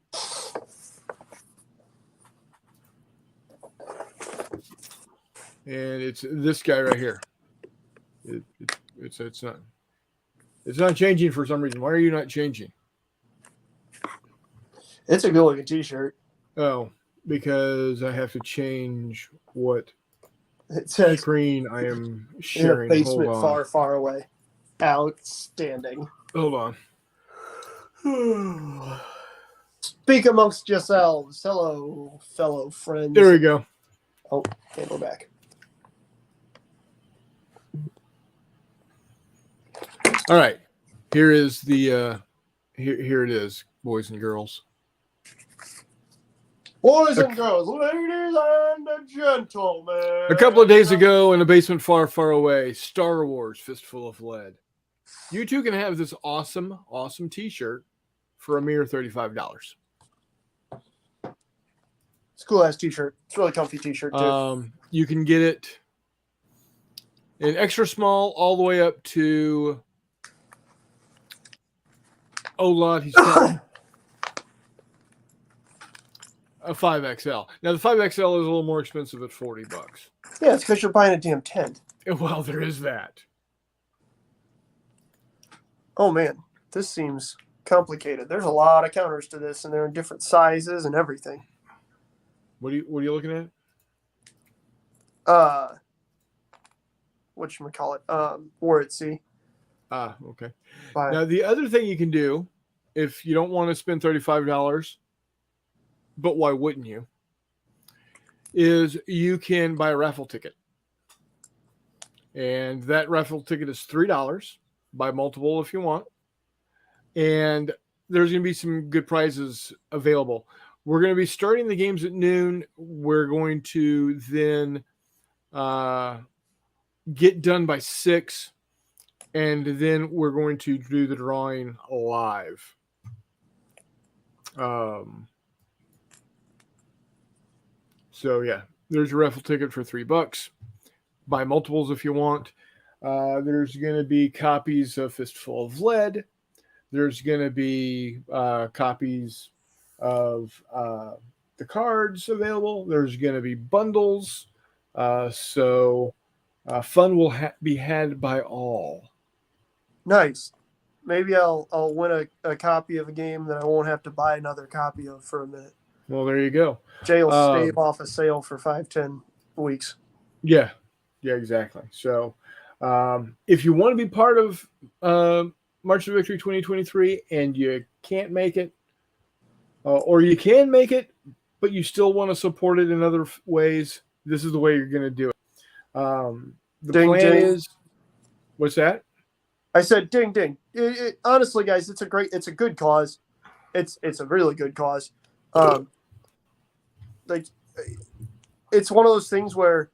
and it's this guy right here. It's not changing for some reason. Why are you not changing? It's a good looking T-shirt. Oh, because I have to change what It says screen I am in a sharing. basement Hold on. far, far away. Outstanding. Hold on. Speak amongst yourselves. Hello, fellow friends. There we go. Oh, and we're back. All right. Here is the here it is, boys and girls. Boys and girls, ladies and gentlemen. A couple of days ago in a basement far, far away, Star Wars Fistful of Lead. You too can have this awesome, awesome t-shirt for a mere $35. It's a cool ass T-shirt. It's a really comfy T-shirt too. You can get it in extra small all the way up to he's got a 5XL. Now the 5XL is a little more expensive at $40. Yeah, it's because you're buying a damn tent. Well, there is that. Oh man, this seems complicated. There's a lot of counters to this, and they're in different sizes and everything. What are you looking at? Whatchamacallit? Word, see? Okay. Buy Now the other thing you can do, if you don't want to spend $35, but why wouldn't you? Is you can buy a raffle ticket. And that raffle ticket is $3. Buy multiple if you want. And there's going to be some good prizes available. We're going to be starting the games at noon. We're going to then get done by 6. And then we're going to do the drawing live. So yeah, there's your raffle ticket for $3. Buy multiples if you want. There's going to be copies of Fistful of Lead. There's going to be copies of the cards available. There's going to be bundles. So fun will be had by all. Nice. Maybe I'll win a copy of a game that I won't have to buy another copy of for a minute. Well, there you go. Jay will stave off a sale for 5-10 weeks. Yeah, exactly. So if you want to be part of March to Victory 2023 and you can't make it, or you can make it, but you still want to support it in other ways, this is the way you're going to do it. The plan is, what's that? I said, ding, ding. Honestly, guys, it's a good cause. It's a really good cause. It's one of those things where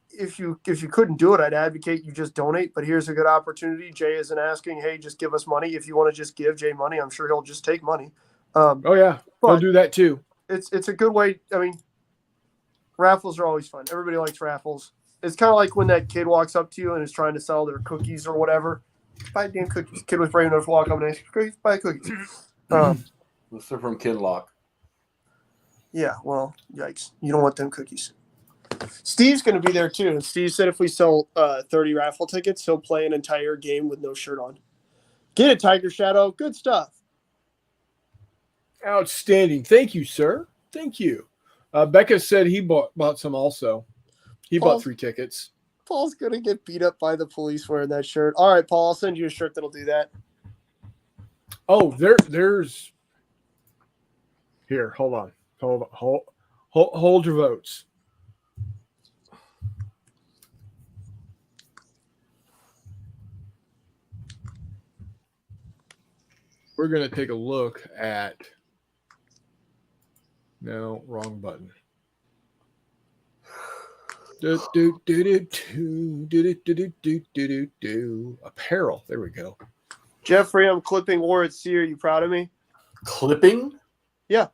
if you couldn't do it, I'd advocate you just donate. But here's a good opportunity. Jay isn't asking, hey, just give us money. If you want to just give Jay money, I'm sure he'll just take money. Oh yeah, he'll do that too. It's a good way. I mean, raffles are always fun. Everybody likes raffles. It's kind of like when that kid walks up to you and is trying to sell their cookies or whatever. Buy damn cookies. Kid was brave enough to walk up and ask for cookies. Buy cookies. They're from Kinlock. Yeah, well, yikes. You don't want them cookies. Steve's going to be there too. And Steve said if we sell 30 raffle tickets, he'll play an entire game with no shirt on. Get it, Tiger Shadow. Good stuff. Outstanding. Thank you, sir. Thank you. Becca said he bought some also. He bought 3 tickets. Paul's going to get beat up by the police wearing that shirt. All right, Paul, I'll send you a shirt that'll do that. Oh, there's... Here, hold on. Hold your votes. We're going to take a look at... No, wrong button. Apparel. There we go. Jeffrey, I'm clipping War at Sea. Are you proud of me? Clipping? Yeah.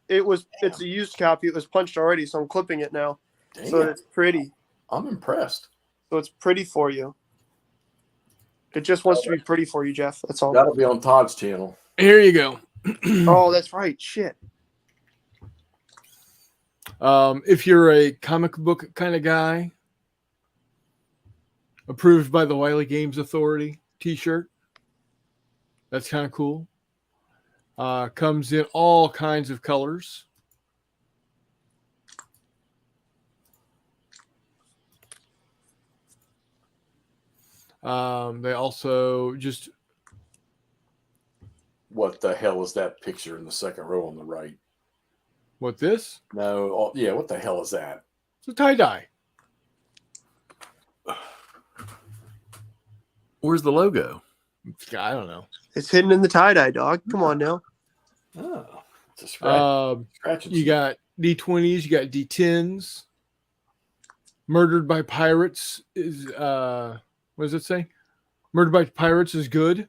It's a used copy. It was punched already, so I'm clipping it now. Damn. So it's pretty. I'm impressed. So it's pretty for you. It just wants to be pretty for you, Jeff. That's all. That'll be on Todd's channel. Here you go. Oh, that's right. Shit. If you're a comic book kind of guy, approved by the Wiley Games Authority T-shirt. That's kind of cool. Comes in all kinds of colors. They also just... What the hell is that picture in the second row on the right? What, this? No, yeah, what the hell is that? It's a tie-dye. Where's the logo? I don't know. It's hidden in the tie-dye, dog. Come on now. Oh, it's a scratch. Scratch You got D20s, you got D10s. Murdered by Pirates is what does it say? Murdered by Pirates is good.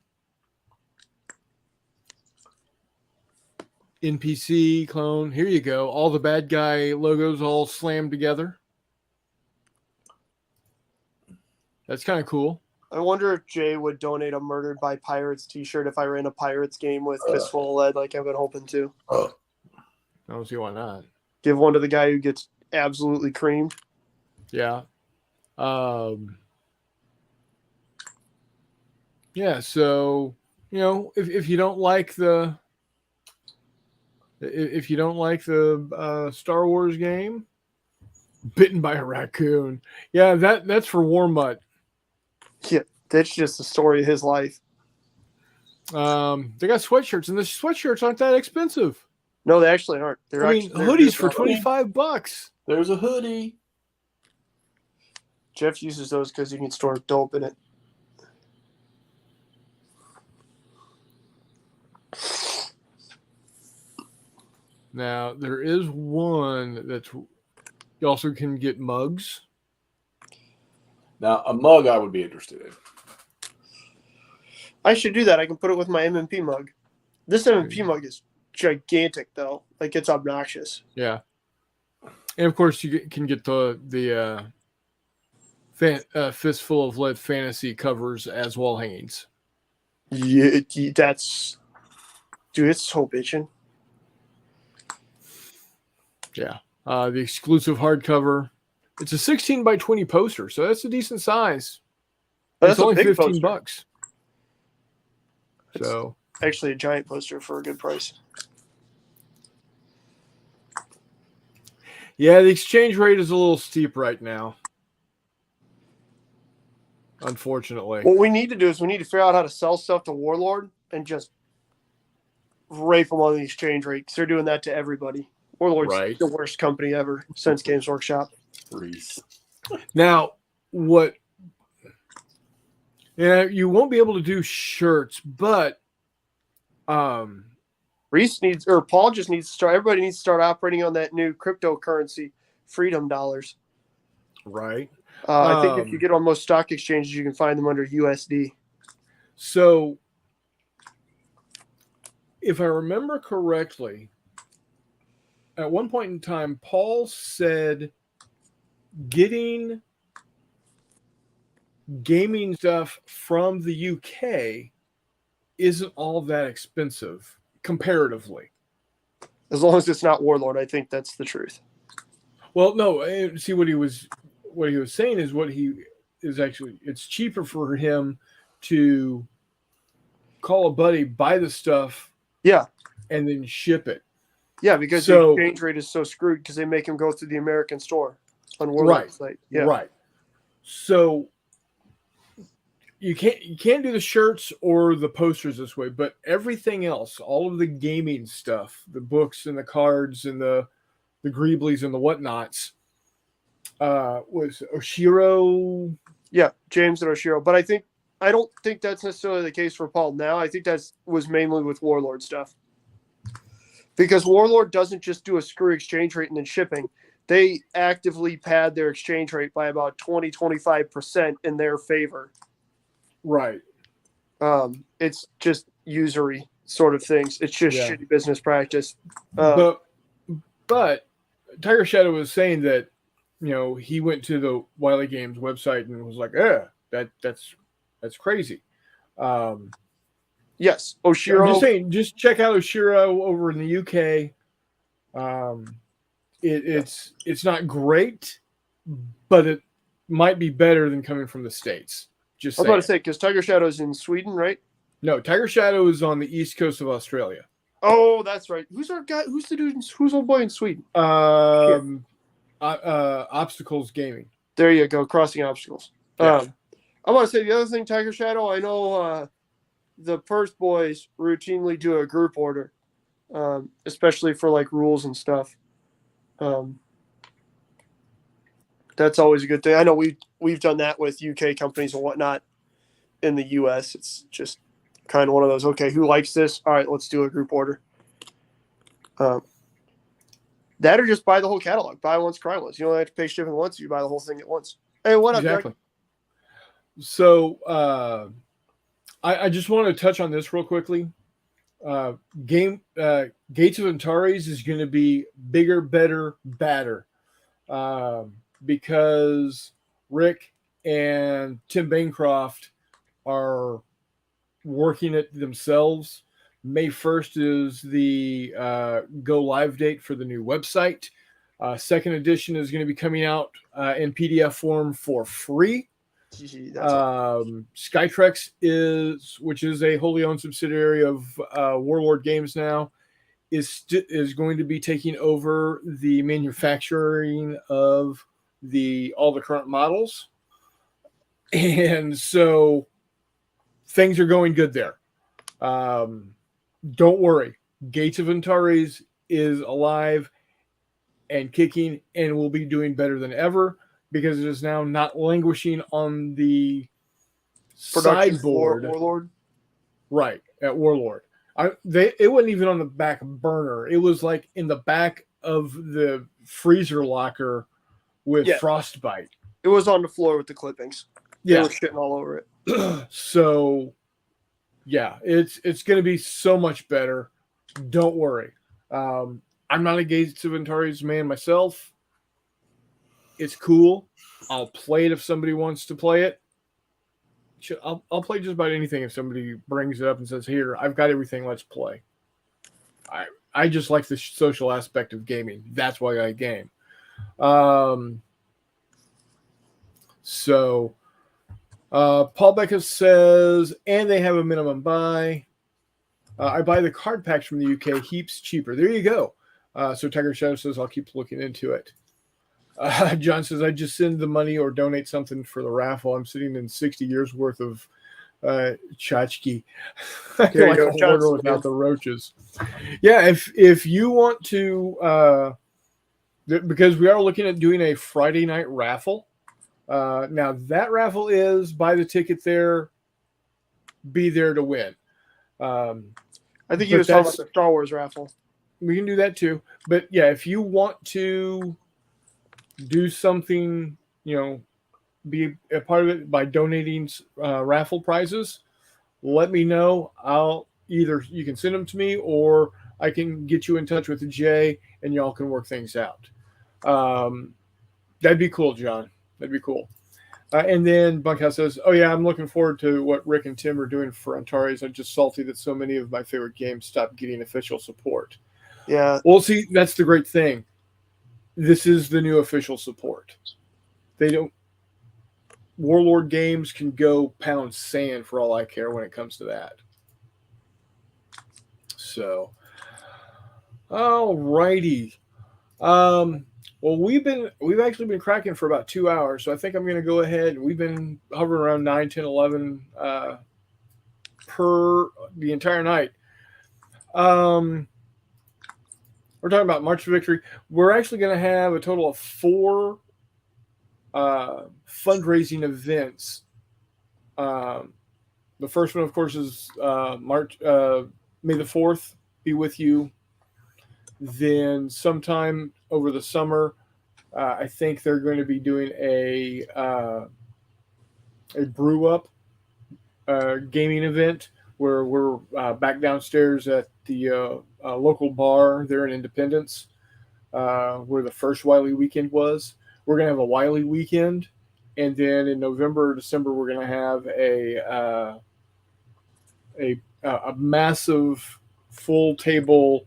NPC clone. Here you go. All the bad guy logos all slammed together. That's kind of cool. I wonder if Jay would donate a Murdered by Pirates t-shirt if I ran a Pirates game with Fistful of Lead like I've been hoping to. I don't see why not. Give one to the guy who gets absolutely creamed. Yeah. Yeah, so, if you don't like the Star Wars game, Bitten by a Raccoon. Yeah, that's for Warmutt. Yeah, that's just the story of his life. They got sweatshirts, and the sweatshirts aren't that expensive. No, they actually aren't. They're hoodies for $25. There's a hoodie. Jeff uses those because you can store dope in it. Now, there is one that's... You also can get mugs. Now, a mug I would be interested in. I should do that. I can put it with my MMP mug. This MMP mug is gigantic, though. Like, it's obnoxious. Yeah. And, of course, you can get the Fistful of Lead fantasy covers as wall hangings. Yeah, that's... Dude, it's so bitchin'. Yeah. The exclusive hardcover. It's a 16 by 20 poster, so that's a decent size. It's only $15. So actually a giant poster for a good price. Yeah, the exchange rate is a little steep right now. Unfortunately. What we need to do is we need to figure out how to sell stuff to Warlord and just rape them on the exchange rate, because they're doing that to everybody. Warlord's the worst company ever since Games Workshop. Reese. Now, what? Yeah, you won't be able to do shirts, but Reese needs, or Paul just needs to start. Everybody needs to start operating on that new cryptocurrency, Freedom Dollars. Right. I think if you get on most stock exchanges, you can find them under USD. So, if I remember correctly, at one point in time, Paul said getting gaming stuff from the UK isn't all that expensive comparatively. As long as it's not Warlord, I think that's the truth. Well, no, see what he was saying is it's cheaper for him to call a buddy, buy the stuff, and then ship it. Yeah, because the exchange rate is so screwed because they make him go through the American store on Warlord's site. Yeah. Right. So you can't do the shirts or the posters this way, but everything else, all of the gaming stuff, the books and the cards and the Greeblies and the whatnots, was Oshiro. Yeah, James and Oshiro. But I don't think that's necessarily the case for Paul now. I think that was mainly with Warlord stuff. Because Warlord doesn't just do a screw exchange rate and then shipping. They actively pad their exchange rate by about 20-25% in their favor. Right. It's just usury sort of things. It's just shitty business practice. But Tiger Shadow was saying that, he went to the Wiley Games website and was like, that's crazy. Yes, Oshiro. I'm just saying, just check out Oshiro over in the UK. It's not great, but it might be better than coming from the States. Just I was about to saying. say, because Tiger Shadow's in Sweden, right? No, Tiger Shadow is on the east coast of Australia. Oh, that's right. Who's our guy? Who's the dude? Who's old boy in Sweden? Obstacles Gaming. There you go. Crossing obstacles. Yeah. I want to say the other thing, Tiger Shadow. I know the Perth boys routinely do a group order, especially for like rules and stuff. That's always a good thing. I know we've done that with UK companies and whatnot. In the US, it's just kind of one of those. Okay, who likes this? All right, let's do a group order. That or just buy the whole catalog. Buy once, cry once. You don't have to pay shipping once. You buy the whole thing at once. Hey, what up, Exactly. Doug? So I just want to touch on this real quickly. Gates of Antares is going to be bigger, better, badder, because Rick and Tim Bancroft are working it themselves. May 1st is the go live date for the new website. Second edition is going to be coming out in PDF form for free. Skytrex which is a wholly owned subsidiary of Warlord Games now, is going to be taking over the manufacturing of all the current models, and so things are going good there. Don't worry, Gates of Antares is alive and kicking, and will be doing better than ever, because it is now not languishing on the Production sideboard. Warlord. Right, at Warlord. It wasn't even on the back burner. It was like in the back of the freezer locker with frostbite. It was on the floor with the clippings. Yeah. They were shitting all over it. So, yeah, it's going to be so much better. Don't worry. I'm not a Gates of Antares man myself. It's cool. I'll play it if somebody wants to play it. I'll play just about anything if somebody brings it up and says, "Here, I've got everything. Let's play." I just like the social aspect of gaming. That's why I game. So, Paul Becca says, and they have a minimum buy. I buy the card packs from the UK heaps cheaper. There you go. So Tiger Shadow says, I'll keep looking into it. John says, I just send the money or donate something for the raffle. I'm sitting in 60 years worth of tchotchke. I feel like a hoarder without the roaches. Yeah, if you want to, because we are looking at doing a Friday night raffle. Now that raffle is buy the ticket there, be there to win. I think he was talking about the Star Wars raffle. We can do that too. But yeah, if you want to do something, be a part of it by donating raffle prizes, let me know. You can send them to me, or I can get you in touch with Jay and y'all can work things out. That'd be cool, John. That'd be cool. And then Bunkhouse says, oh yeah, I'm looking forward to what Rick and Tim are doing for Antares. I'm just salty that so many of my favorite games stopped getting official support. Yeah. Well, see, that's the great thing. This is the new official support. Warlord Games can go pound sand for all I care when it comes to that. So, all righty. Well, we've actually been cracking for about 2 hours, so I think I'm going to go ahead. We've been hovering around 9, 10, 11 per the entire night. We're talking about March to Victory. We're actually going to have a total of 4 fundraising events. The first one, of course, is May the 4th be with you. Then sometime over the summer, I think they're going to be doing a brew up gaming event where we're back downstairs at the local bar there in Independence, where the first Wiley weekend was. We're going to have a Wiley weekend, and then in November or December we're going to have a massive full table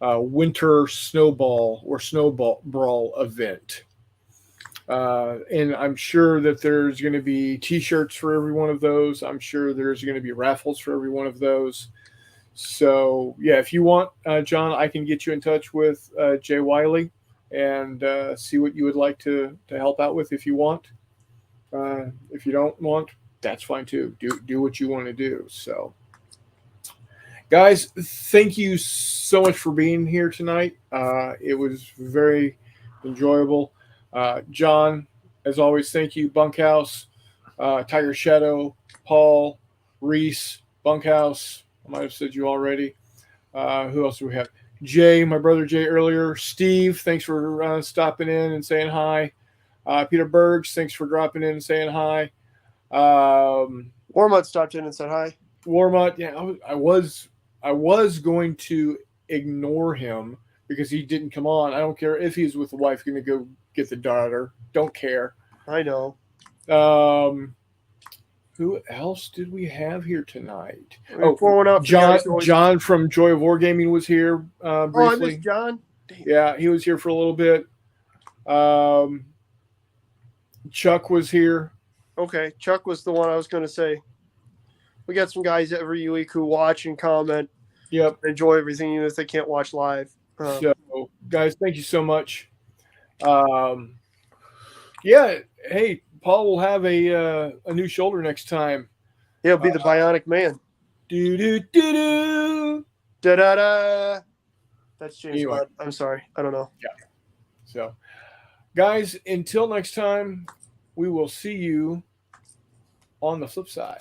winter snowball or snowball brawl event. And I'm sure that there's going to be T-shirts for every one of those. I'm sure there's going to be raffles for every one of those. So yeah, if you want, John, I can get you in touch with Jay Wiley and see what you would like to help out with if you want. If you don't want, that's fine too. Do what you want to do. So, guys, thank you so much for being here tonight. It was very enjoyable. John, as always, thank you. Bunkhouse, Tiger Shadow, Paul, Reese, Bunkhouse. I might have said you already. Who else do we have? Jay, my brother Jay earlier. Steve, thanks for stopping in and saying hi. Peter Bergs, thanks for dropping in and saying hi. Warmut stopped in and said hi. Warmut, yeah, I was going to ignore him because he didn't come on. I don't care if he's with the wife, going to go get the daughter. Don't care. I know. Who else did we have here tonight? John from Joy of Wargaming was here briefly. Oh, I missed John. Damn. Yeah, he was here for a little bit. Chuck was here. Okay, Chuck was the one I was going to say. We got some guys every week who watch and comment. Yep. Enjoy everything, even if they can't watch live. So, guys, thank you so much. Yeah, hey, Paul will have a new shoulder next time. He'll be the Bionic Man. Do do do do. Da da da. That's James Anyway. Bond. I'm sorry, I don't know. Yeah. So, guys, until next time, we will see you on the flip side.